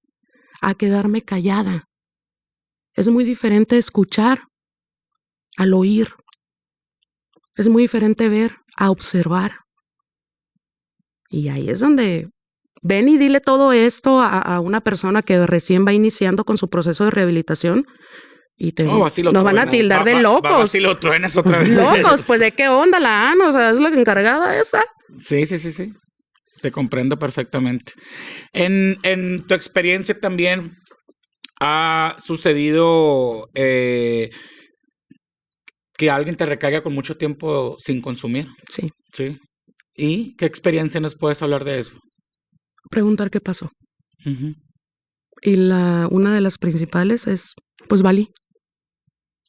Speaker 2: a quedarme callada. Es muy diferente escuchar al oír. Es muy diferente ver a observar. Y ahí es donde ven y dile todo esto a una persona que recién va iniciando con su proceso de rehabilitación y nos van a tildar de locos.
Speaker 1: Así lo truenas otra vez.
Speaker 2: Locos, pues ¿de qué onda la Ana? O sea, es la encargada esa.
Speaker 1: Sí. Te comprendo perfectamente. En tu experiencia también ha sucedido que alguien te recaiga con mucho tiempo sin consumir.
Speaker 2: Sí.
Speaker 1: ¿Y qué experiencia nos puedes hablar de eso?
Speaker 2: Preguntar qué pasó. Y una de las principales es, pues valí.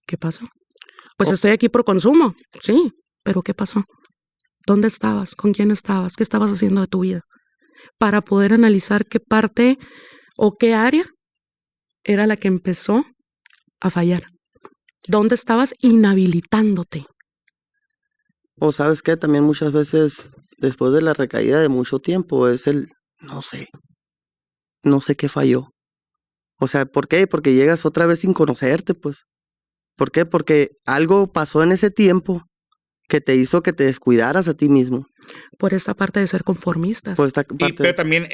Speaker 2: ¿Qué pasó? Pues estoy aquí por consumo, sí, pero ¿qué pasó? ¿Dónde estabas? ¿Con quién estabas? ¿Qué estabas haciendo de tu vida? Para poder analizar qué parte o qué área era la que empezó a fallar. ¿Dónde estabas inhabilitándote?
Speaker 3: O sabes qué, también muchas veces después de la recaída de mucho tiempo es no sé qué falló. O sea, ¿por qué? Porque llegas otra vez sin conocerte, pues. ¿Por qué? Porque algo pasó en ese tiempo que te hizo que te descuidaras a ti mismo.
Speaker 2: Por esta parte de ser conformistas.
Speaker 1: Pero también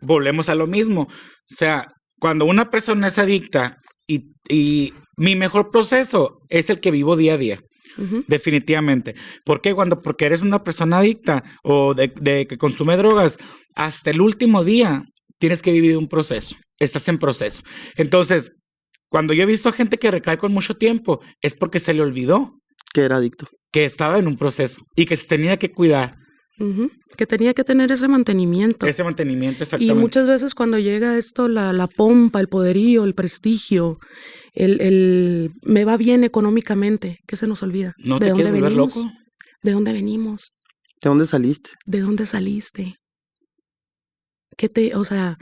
Speaker 1: volvemos a lo mismo. O sea, cuando una persona es adicta y mi mejor proceso es el que vivo día a día. Definitivamente. ¿Por qué? Porque eres una persona adicta o de que consume drogas, hasta el último día tienes que vivir un proceso. Estás en proceso. Entonces, cuando yo he visto a gente que recae con mucho tiempo, es porque se le olvidó
Speaker 3: que era adicto,
Speaker 1: que estaba en un proceso y que se tenía que cuidar.
Speaker 2: Que tenía que tener ese mantenimiento.
Speaker 1: Ese mantenimiento, exactamente.
Speaker 2: Y muchas veces cuando llega esto, la pompa, el poderío, el prestigio, el me va bien económicamente, ¿qué se nos olvida?
Speaker 1: ¿No te quieres volver loco?
Speaker 2: ¿De dónde venimos?
Speaker 3: ¿De dónde saliste?
Speaker 2: ¿De dónde saliste? O sea,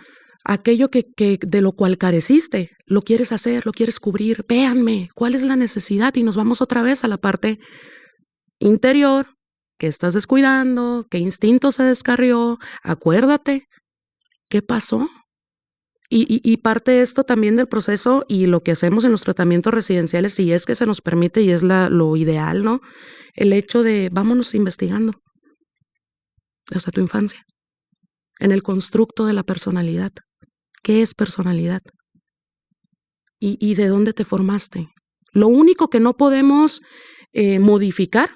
Speaker 2: aquello que de lo cual careciste, lo quieres hacer, lo quieres cubrir. Véanme, ¿cuál es la necesidad? Y nos vamos otra vez a la parte interior, que estás descuidando, qué instinto se descarrió, acuérdate, ¿qué pasó? Y parte de esto también del proceso y lo que hacemos en los tratamientos residenciales, si es que se nos permite y es lo ideal, ¿no? El hecho de vámonos investigando hasta tu infancia, en el constructo de la personalidad. ¿Qué es personalidad? ¿Y de dónde te formaste? Lo único que no podemos modificar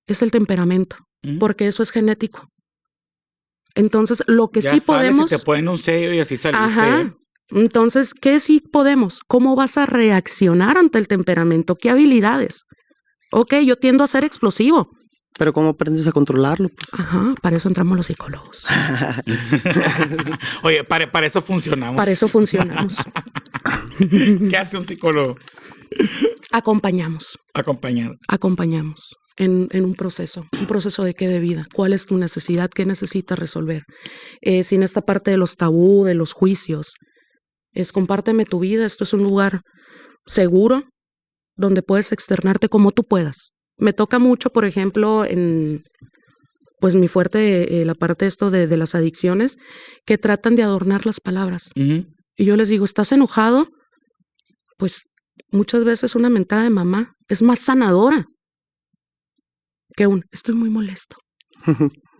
Speaker 2: es el temperamento, porque eso es genético. Entonces, lo que sí podemos...
Speaker 1: Si te ponen un sello y así saliste.
Speaker 2: Entonces, ¿qué sí podemos? ¿Cómo vas a reaccionar ante el temperamento? ¿Qué habilidades? Ok, yo tiendo a ser explosivo.
Speaker 3: Pero ¿cómo aprendes a controlarlo? Pues?
Speaker 2: Ajá, para eso entramos los psicólogos.
Speaker 1: Oye, para eso funcionamos.
Speaker 2: Para eso funcionamos.
Speaker 1: ¿Qué hace un psicólogo?
Speaker 2: Acompañamos en un proceso de qué de vida, cuál es tu necesidad, qué necesitas resolver. Sin esta parte de los tabú, de los juicios, es compárteme tu vida, esto es un lugar seguro donde puedes externarte como tú puedas. Me toca mucho, por ejemplo, pues mi fuerte, la parte esto de las adicciones, que tratan de adornar las palabras.
Speaker 1: Uh-huh.
Speaker 2: Y yo les digo, ¿estás enojado? Pues muchas veces una mentada de mamá es más sanadora que estoy muy molesto.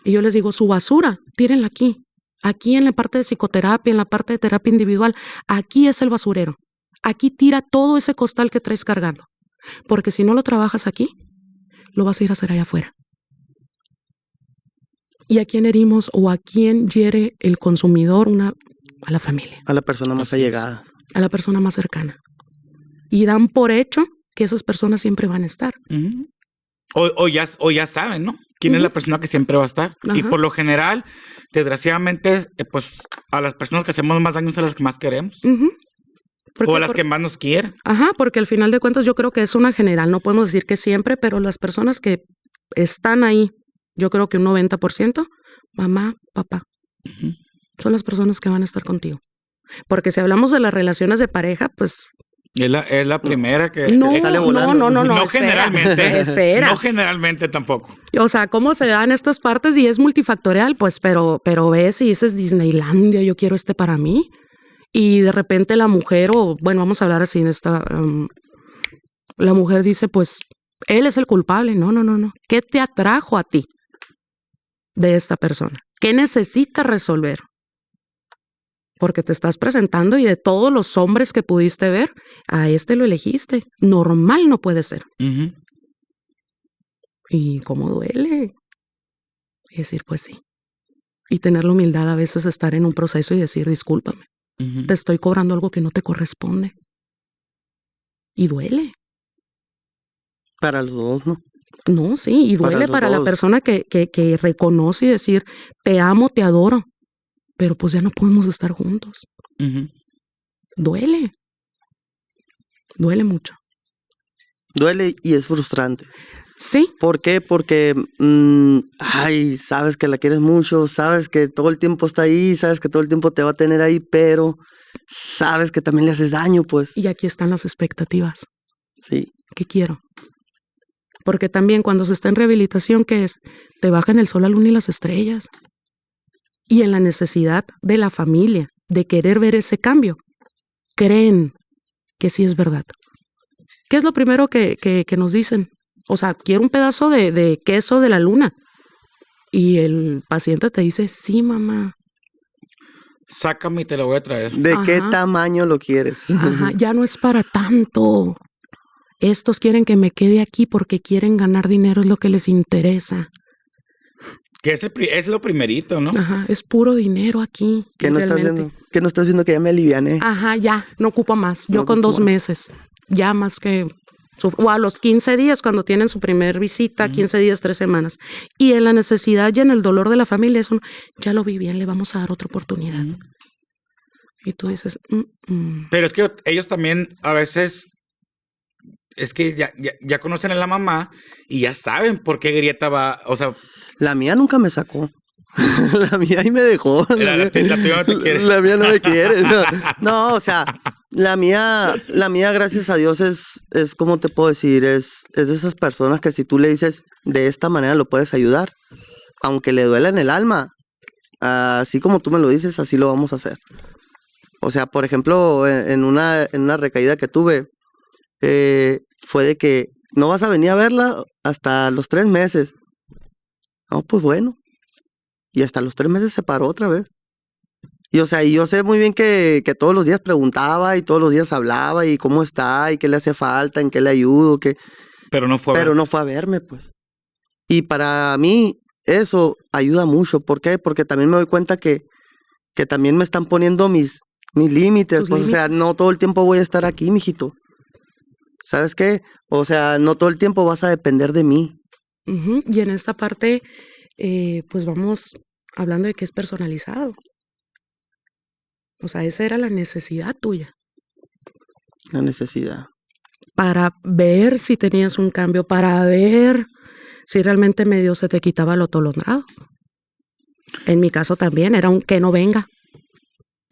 Speaker 2: Y yo les digo, su basura, tírenla aquí. Aquí en la parte de psicoterapia, en la parte de terapia individual, aquí es el basurero. Aquí tira todo ese costal que traes cargando. Porque si no lo trabajas aquí, lo vas a ir a hacer allá afuera. ¿Y a quién herimos o a quién hiere el consumidor? A la familia.
Speaker 3: A la persona más allegada.
Speaker 2: A la persona más cercana. Y dan por hecho que esas personas siempre van a estar.
Speaker 1: Uh-huh. O ya saben, ¿no? ¿Quién
Speaker 2: uh-huh.
Speaker 1: es la persona que siempre va a estar?
Speaker 2: Ajá.
Speaker 1: Y por lo general, desgraciadamente, pues a las personas que hacemos más daño son las que más queremos.
Speaker 2: Uh-huh.
Speaker 1: O las que más nos quieren.
Speaker 2: Ajá, porque al final de cuentas yo creo que es una general, no podemos decir que siempre, pero las personas que están ahí, yo creo que un 90%, mamá, papá,
Speaker 1: Uh-huh.
Speaker 2: son las personas que van a estar contigo. Porque si hablamos de las relaciones de pareja, pues...
Speaker 1: Es la primera que...
Speaker 2: No,
Speaker 3: sale volando.
Speaker 1: No
Speaker 2: espera,
Speaker 1: generalmente.
Speaker 2: Espera.
Speaker 1: No generalmente tampoco.
Speaker 2: O sea, cómo se dan estas partes y es multifactorial, pues, pero ves y dices Disneylandia, yo quiero para mí. Y de repente la mujer, vamos a hablar así en la mujer dice, pues, él es el culpable. No. ¿Qué te atrajo a ti de esta persona? ¿Qué necesitas resolver? Porque te estás presentando y de todos los hombres que pudiste ver, a lo elegiste. Normal no puede ser.
Speaker 1: Uh-huh.
Speaker 2: Y cómo duele. Y decir, pues sí. Y tener la humildad a veces de estar en un proceso y decir, discúlpame.
Speaker 1: Uh-huh.
Speaker 2: Te estoy cobrando algo que no te corresponde. Y duele.
Speaker 3: Para los dos, ¿no?
Speaker 2: No, sí, y duele para la
Speaker 3: dos.
Speaker 2: persona que reconoce y decir, te amo, te adoro, pero pues ya no podemos estar juntos.
Speaker 1: Uh-huh.
Speaker 2: Duele. Duele mucho.
Speaker 3: Duele y es frustrante.
Speaker 2: Sí.
Speaker 3: ¿Por qué? Porque, sabes que la quieres mucho, sabes que todo el tiempo está ahí, sabes que todo el tiempo te va a tener ahí, pero sabes que también le haces daño, pues.
Speaker 2: Y aquí están las expectativas.
Speaker 3: Sí.
Speaker 2: ¿Qué quiero? Porque también cuando se está en rehabilitación, ¿qué es? Te bajan el sol, la luna y las estrellas. Y en la necesidad de la familia de querer ver ese cambio, creen que sí es verdad. ¿Qué es lo primero que nos dicen? O sea, quiero un pedazo de queso de la luna. Y el paciente te dice, sí, mamá.
Speaker 1: Sácame y te lo voy a traer.
Speaker 3: ¿De
Speaker 2: Ajá.
Speaker 3: qué tamaño lo quieres?
Speaker 2: Ajá, ya no es para tanto. Estos quieren que me quede aquí porque quieren ganar dinero, es lo que les interesa.
Speaker 1: Que es lo primerito, ¿no?
Speaker 2: Ajá, es puro dinero aquí.
Speaker 3: ¿Qué no estás
Speaker 2: realmente.
Speaker 3: viendo? ¿Qué no estás viendo que ya me aliviané?
Speaker 2: Ajá, ya, no ocupo más. Yo
Speaker 3: No
Speaker 2: con
Speaker 3: ocupo
Speaker 2: 2
Speaker 3: más.
Speaker 2: meses, ya más que... O a los 15 días, cuando tienen su primer visita, 15 días, 3 semanas. Y en la necesidad y en el dolor de la familia, eso ya lo vi bien, le vamos a dar otra oportunidad. Y tú dices...
Speaker 1: Pero es que ellos también a veces... Es que ya conocen a la mamá y ya saben por qué Grieta va... O sea...
Speaker 3: La mía nunca me sacó. La mía ahí me dejó.
Speaker 1: La tuya no te quiere.
Speaker 3: La mía no me quiere. No, o sea, la mía, gracias a Dios, es como te puedo decir, es de esas personas que si tú le dices de esta manera lo puedes ayudar. Aunque le duela en el alma, así como tú me lo dices, así lo vamos a hacer. O sea, por ejemplo, en una recaída que tuve, fue de que no vas a venir a verla hasta los 3 meses. No, pues bueno. Y hasta los 3 meses se paró otra vez. Y o sea, y yo sé muy bien que todos los días preguntaba y todos los días hablaba y cómo está y qué le hace falta, en qué le ayudo,
Speaker 1: Pero no fue a
Speaker 3: pero
Speaker 1: ver.
Speaker 3: no fue a verme, pues. Y para mí eso ayuda mucho. ¿Por qué? Porque también me doy cuenta que también me están poniendo mis límites.
Speaker 2: Tus
Speaker 3: Pues, o sea,
Speaker 2: límites.
Speaker 3: no todo el tiempo voy a estar aquí, mijito. ¿Sabes qué? O sea, no todo el tiempo vas a depender de mí.
Speaker 2: Y en esta parte, pues vamos hablando de que es personalizado. O sea, esa era la necesidad tuya.
Speaker 3: La necesidad.
Speaker 2: Para ver si tenías un cambio, para ver si realmente medio se te quitaba lo atolondrado. En mi caso también era un que no venga.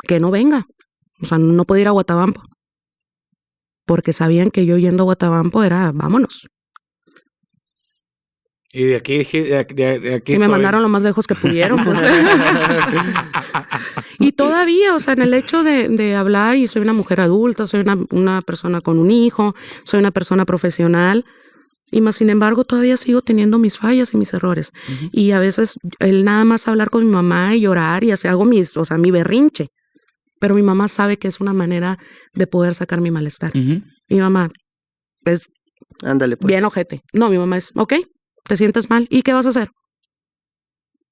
Speaker 2: Que no venga. O sea, no podía ir a Guatabampo. Porque sabían que yo yendo a Guatabampo era, vámonos.
Speaker 1: Y de aquí, de aquí
Speaker 2: Y me
Speaker 1: soy.
Speaker 2: mandaron lo más lejos que pudieron. Pues. Y todavía, o sea, en el hecho de hablar, y soy una mujer adulta, soy una persona con un hijo, soy una persona profesional, y más sin embargo todavía sigo teniendo mis fallas y mis errores. Y a veces el nada más hablar con mi mamá y llorar y así hago mi berrinche. Pero mi mamá sabe que es una manera de poder sacar mi malestar. Mi mamá es
Speaker 3: Ándale, pues.
Speaker 2: bien ojete. No, mi mamá es, ok, te sientes mal, ¿y qué vas a hacer?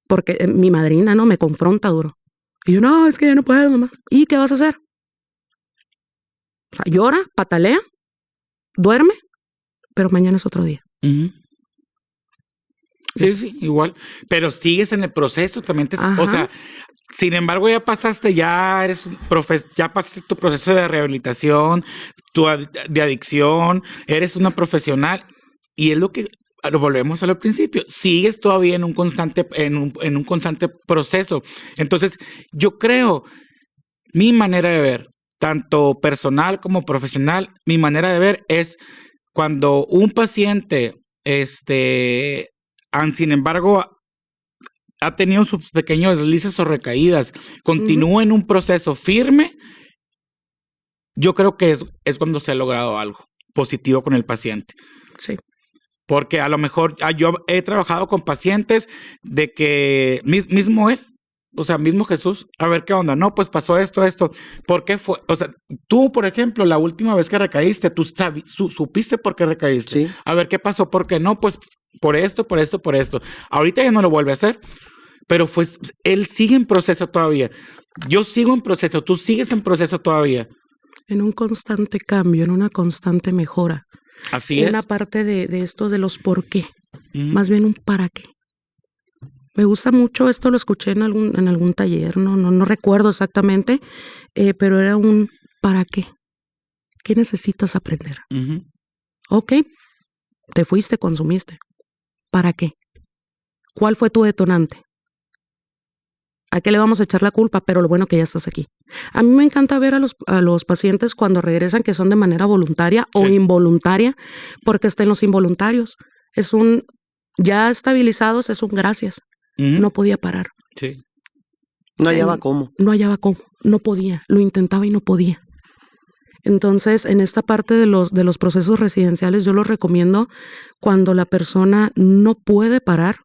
Speaker 2: Porque mi madrina, ¿no? Me confronta duro. Y yo, no, es que ya no puedo, mamá. ¿Y qué vas a hacer? O sea, llora, patalea, duerme, pero mañana es otro día.
Speaker 1: Sí, igual. Pero sigues en el proceso, también o sea, sin embargo, ya pasaste, ya eres ya pasaste tu proceso de rehabilitación, de adicción, eres una profesional, y es lo que lo volvemos al principio. Sigues todavía en un constante proceso. Entonces, yo creo, mi manera de ver, tanto personal como profesional, mi manera de ver es cuando un paciente, sin embargo, ha tenido sus pequeños deslices o recaídas, continúa en un proceso firme, yo creo que es cuando se ha logrado algo positivo con el paciente.
Speaker 2: Sí.
Speaker 1: Porque a lo mejor yo he trabajado con pacientes de que mismo él, o sea, mismo Jesús, a ver qué onda. No, pues pasó esto. ¿Por qué fue? O sea, tú, por ejemplo, la última vez que recaíste, tú supiste por qué recaíste.
Speaker 3: Sí.
Speaker 1: A ver qué pasó, ¿por qué no? Pues por esto. Ahorita ya no lo vuelve a hacer, pero pues él sigue en proceso todavía. Yo sigo en proceso, tú sigues en proceso todavía.
Speaker 2: En un constante cambio, en una constante mejora.
Speaker 1: Así es.
Speaker 2: Una parte de esto de los por qué, más bien un para qué. Me gusta mucho, esto lo escuché en algún taller, no recuerdo exactamente, pero era un para qué. ¿Qué necesitas aprender? Ok, te fuiste, consumiste. ¿Para qué? ¿Cuál fue tu detonante? ¿A qué le vamos a echar la culpa? Pero lo bueno que ya estás aquí. A mí me encanta ver a los pacientes cuando regresan que son de manera voluntaria o involuntaria, porque hasta en los involuntarios ya estabilizados es un gracias. No podía parar.
Speaker 1: Sí.
Speaker 3: No hallaba cómo.
Speaker 2: No hallaba cómo, no podía, lo intentaba y no podía. Entonces, en esta parte de los procesos residenciales, yo los recomiendo cuando la persona no puede parar,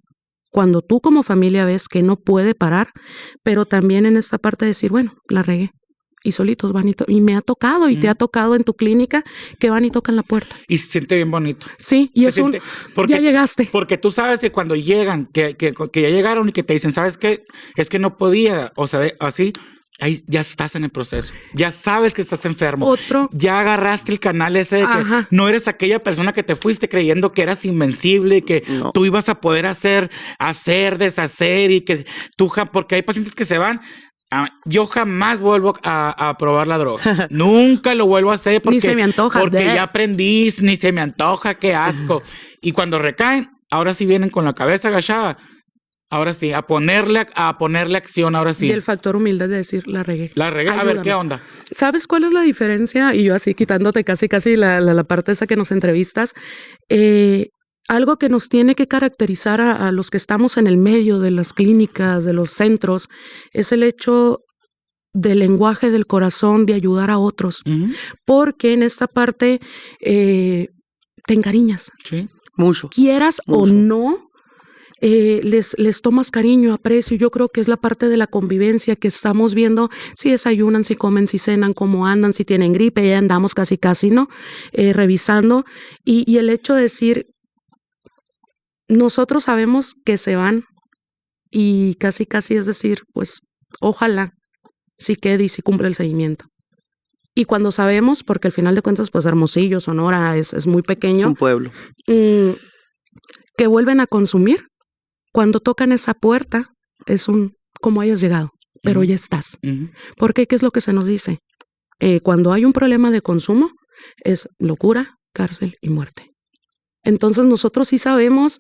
Speaker 2: cuando tú como familia ves que no puede parar, pero también en esta parte de decir, bueno, la regué. Y solitos van y me ha tocado, y te ha tocado en tu clínica, que van y tocan la puerta.
Speaker 1: Y se siente bien bonito.
Speaker 2: Sí, y ya llegaste.
Speaker 1: Porque tú sabes que cuando llegan, que ya llegaron y que te dicen, ¿sabes qué? Es que no podía, o sea, así, ahí ya estás en el proceso. Ya sabes que estás enfermo. Ya agarraste el canal ese de que no eres aquella persona que te fuiste creyendo que eras invencible, que tú ibas a poder hacer, deshacer, y que tú, porque hay pacientes que se van. Yo jamás vuelvo a probar la droga. Nunca lo vuelvo a hacer porque,
Speaker 2: ni se me antoja.
Speaker 1: Porque ya aprendí, ni se me antoja, qué asco. Y cuando recaen, ahora sí vienen con la cabeza agachada. Ahora sí, a ponerle acción, ahora sí.
Speaker 2: Y el factor humildad de decir, la regué.
Speaker 1: Ayúdame. A ver, ¿qué onda?
Speaker 2: ¿Sabes cuál es la diferencia? Y yo así quitándote casi la parte esa que nos entrevistas. Algo que nos tiene que caracterizar a los que estamos en el medio de las clínicas, de los centros, es el hecho del lenguaje del corazón, de ayudar a otros. Porque en esta parte te encariñas.
Speaker 1: Sí.
Speaker 3: Mucho.
Speaker 2: Quieras o no, les tomas cariño, aprecio. Yo creo que es la parte de la convivencia que estamos viendo, si desayunan, si comen, si cenan, cómo andan, si tienen gripe, ya andamos casi, ¿no? Revisando. Y el hecho de decir, nosotros sabemos que se van y casi es decir, pues ojalá sí quede y sí cumple el seguimiento. Y cuando sabemos, porque al final de cuentas, pues Hermosillo, Sonora es muy pequeño.
Speaker 3: Es un pueblo.
Speaker 2: que vuelven a consumir, cuando tocan esa puerta, es como hayas llegado, pero ya estás. ¿Por qué? ¿Qué es lo que se nos dice? Cuando hay un problema de consumo, es locura, cárcel y muerte. Entonces nosotros sí sabemos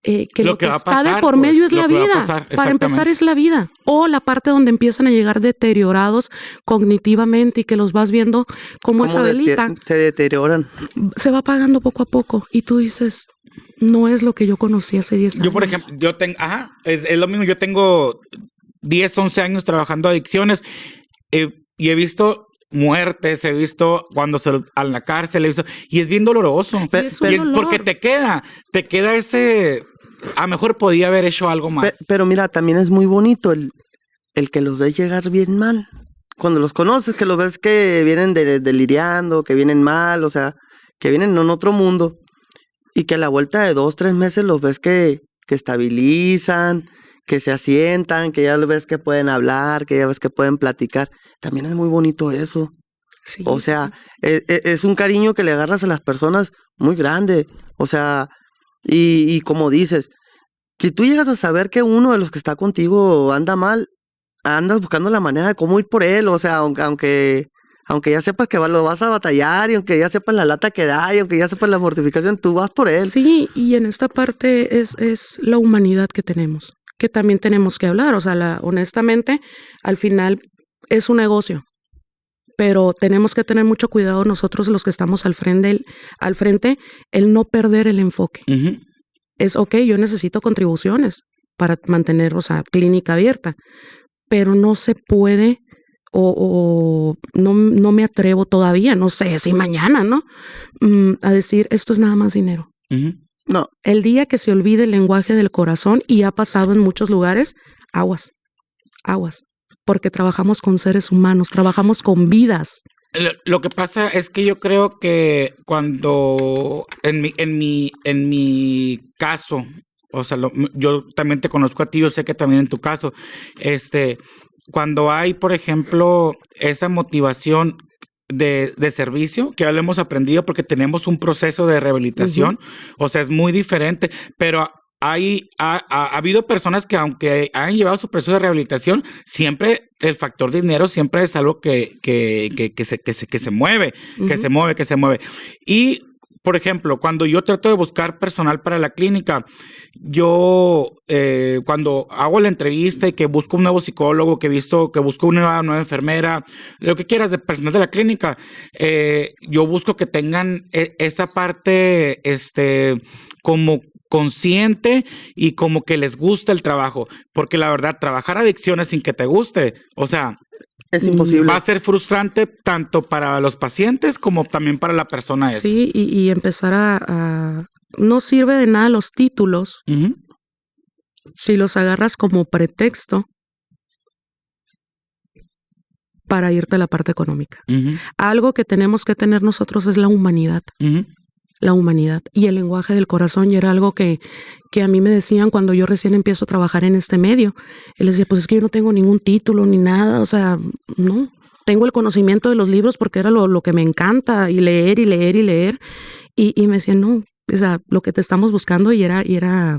Speaker 2: que lo que está de por medio es la vida. Para empezar es la vida. O la parte donde empiezan a llegar deteriorados cognitivamente y que los vas viendo como esa velita.
Speaker 3: Se deterioran.
Speaker 2: Se va apagando poco a poco y tú dices, no es lo que yo conocí hace 10 años.
Speaker 1: Yo, por ejemplo, es lo mismo. Yo tengo 10, 11 años trabajando adicciones y he visto muertes, he visto cuando a la cárcel, he visto, y es bien doloroso. Porque te queda ese, a lo mejor podía haber hecho algo más.
Speaker 3: Pero mira, también es muy bonito el que los ves llegar bien mal. Cuando los conoces, que los ves que vienen deliriando, que vienen mal, o sea, que vienen en otro mundo, y que a la vuelta de 2, 3 meses los ves que estabilizan, que se asientan, que ya ves que pueden hablar, que ya ves que pueden platicar. También es muy bonito eso. Sí, o sea, es un cariño que le agarras a las personas muy grande. O sea, y como dices, si tú llegas a saber que uno de los que está contigo anda mal, andas buscando la manera de cómo ir por él. O sea, aunque ya sepas que lo vas a batallar, y aunque ya sepas la lata que da, y aunque ya sepas la mortificación, tú vas por él.
Speaker 2: Sí, y en esta parte es la humanidad que tenemos, que también tenemos que hablar. O sea, honestamente, al final es un negocio, pero tenemos que tener mucho cuidado nosotros los que estamos al frente, el no perder el enfoque. Es, yo necesito contribuciones para mantener, clínica abierta, pero no se puede o no me atrevo todavía, no sé si mañana, ¿no? A decir, esto es nada más dinero.
Speaker 3: No.
Speaker 2: El día que se olvide el lenguaje del corazón, y ha pasado en muchos lugares, aguas, porque trabajamos con seres humanos, trabajamos con vidas.
Speaker 1: Lo que pasa es que yo creo que cuando en mi caso, o sea, yo también te conozco a ti, yo sé que también en tu caso, cuando hay, por ejemplo, esa motivación de servicio, que ya lo hemos aprendido porque tenemos un proceso de rehabilitación, o sea, es muy diferente, pero ha habido personas que aunque hayan llevado su proceso de rehabilitación, siempre el factor dinero siempre es algo que se mueve, que se mueve. Y, por ejemplo, cuando yo trato de buscar personal para la clínica, yo cuando hago la entrevista y que busco un nuevo psicólogo, que busco una nueva enfermera, lo que quieras de personal de la clínica, yo busco que tengan esa parte como consciente y como que les gusta el trabajo, porque la verdad, trabajar adicciones sin que te guste, o sea,
Speaker 3: es imposible.
Speaker 1: Va a ser frustrante tanto para los pacientes como también para la persona.
Speaker 2: Sí, y empezar a no sirve de nada los títulos si los agarras como pretexto para irte a la parte económica. Algo que tenemos que tener nosotros es la humanidad. La humanidad y el lenguaje del corazón, y era algo que a mí me decían cuando yo recién empiezo a trabajar en este medio. Él decía, pues es que yo no tengo ningún título ni nada, o sea, no, tengo el conocimiento de los libros porque era lo que me encanta, y leer, y me decían, no, o sea, lo que te estamos buscando, y era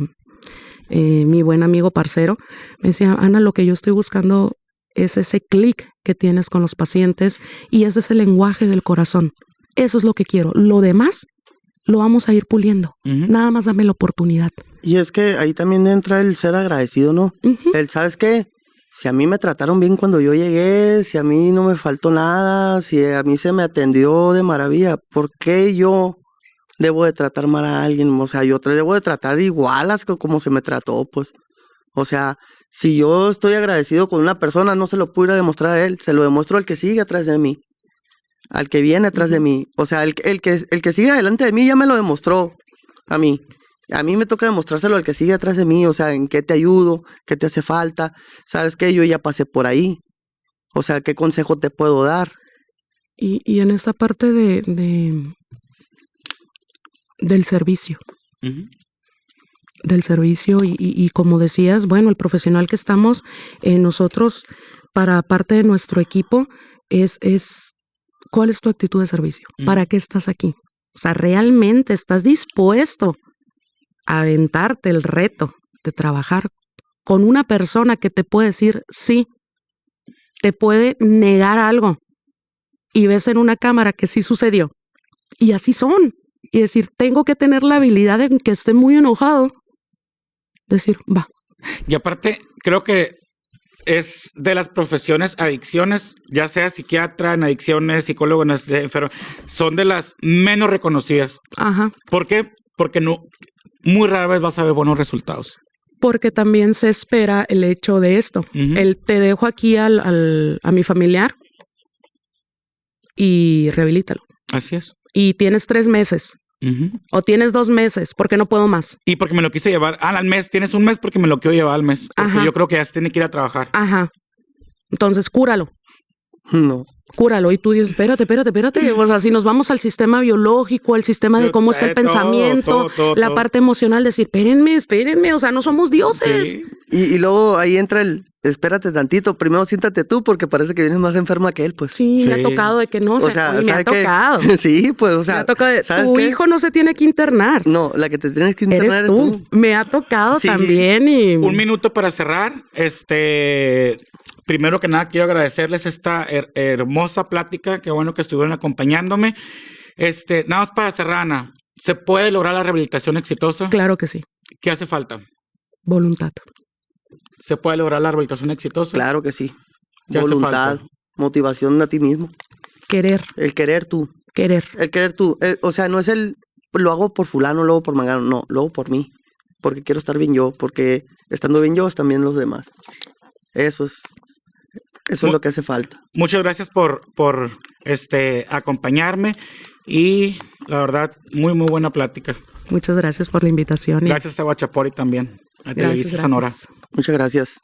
Speaker 2: mi buen amigo parcero, me decía, Ana, lo que yo estoy buscando es ese clic que tienes con los pacientes, y ese es el lenguaje del corazón, eso es lo que quiero, lo demás lo vamos a ir puliendo. Nada más dame la oportunidad.
Speaker 3: Y es que ahí también entra el ser agradecido, ¿no? El, ¿sabes qué? Si a mí me trataron bien cuando yo llegué, si a mí no me faltó nada, si a mí se me atendió de maravilla, ¿por qué yo debo de tratar mal a alguien? O sea, yo debo de tratar igual a como se me trató, pues. O sea, si yo estoy agradecido con una persona, no se lo puedo ir a demostrar a él, se lo demuestro al que sigue atrás de mí. Al que viene atrás de mí. O sea, el que sigue adelante de mí ya me lo demostró a mí. A mí me toca demostrárselo al que sigue atrás de mí. O sea, en qué te ayudo, qué te hace falta. ¿Sabes qué? Yo ya pasé por ahí. O sea, ¿qué consejo te puedo dar?
Speaker 2: Y en esta parte del servicio. Del servicio y como decías, bueno, el profesional que estamos nosotros para parte de nuestro equipo es ¿cuál es tu actitud de servicio? ¿Para qué estás aquí? O sea, ¿realmente estás dispuesto aventarte el reto de trabajar con una persona que te puede decir sí, te puede negar algo y ves en una cámara que sí sucedió. Y así son. Y decir, tengo que tener la habilidad de que esté muy enojado. Decir, va.
Speaker 1: Y aparte, creo que es de las profesiones adicciones, ya sea psiquiatra en adicciones, psicólogo en enfermo, son de las menos reconocidas.
Speaker 2: Ajá.
Speaker 1: ¿Por qué? Porque no, muy rara vez vas a ver buenos resultados.
Speaker 2: Porque también se espera el hecho de esto. El te dejo aquí a mi familiar y rehabilítalo.
Speaker 1: Así es.
Speaker 2: Y tienes 3 meses. O tienes 2 meses, porque no puedo más.
Speaker 1: Y porque me lo quise llevar al mes. Tienes un mes porque me lo quiero llevar al mes. Porque
Speaker 2: Ajá.
Speaker 1: yo creo que ya se tiene que ir a trabajar.
Speaker 2: Ajá. Entonces, cúralo.
Speaker 3: No.
Speaker 2: Cúralo. Y tú dices, espérate. O sea, si nos vamos al sistema biológico, al sistema de cómo está el pensamiento, la parte emocional, decir, espérenme, o sea, no somos dioses.
Speaker 1: Sí.
Speaker 3: Y luego ahí entra espérate tantito, primero siéntate tú porque parece que vienes más enferma que él, pues.
Speaker 2: Sí, me ha tocado de que no,
Speaker 3: o sea,
Speaker 2: me ha tocado.
Speaker 3: Sí, pues, o sea.
Speaker 2: Me ha tocado
Speaker 3: ¿sabes
Speaker 2: tu
Speaker 3: qué?
Speaker 2: hijo no se tiene que internar.
Speaker 3: No, la que te tienes que internar
Speaker 2: Eres tú. Me ha tocado también y...
Speaker 1: Un minuto para cerrar. Primero que nada, quiero agradecerles esta hermosa plática. Qué bueno que estuvieron acompañándome. Nada más para cerrar, Ana. ¿Se puede lograr la rehabilitación exitosa?
Speaker 2: Claro que sí.
Speaker 1: ¿Qué hace falta?
Speaker 2: Voluntad.
Speaker 1: ¿Se puede lograr la rehabilitación exitosa?
Speaker 3: Claro que sí.
Speaker 1: ¿Qué hace
Speaker 3: Voluntad,
Speaker 1: falta?
Speaker 3: motivación a ti mismo.
Speaker 2: Querer.
Speaker 3: El querer tú.
Speaker 2: El
Speaker 3: querer tú. O sea, no es lo hago por fulano, lo hago por mangano. No, lo hago por mí. Porque quiero estar bien yo. Porque estando bien yo, están bien los demás. Eso es lo que hace falta.
Speaker 1: Muchas gracias por acompañarme y la verdad, muy, muy buena plática.
Speaker 2: Muchas gracias por la invitación.
Speaker 1: Gracias a Guachapori también, a Televisa Sonora.
Speaker 3: Muchas gracias.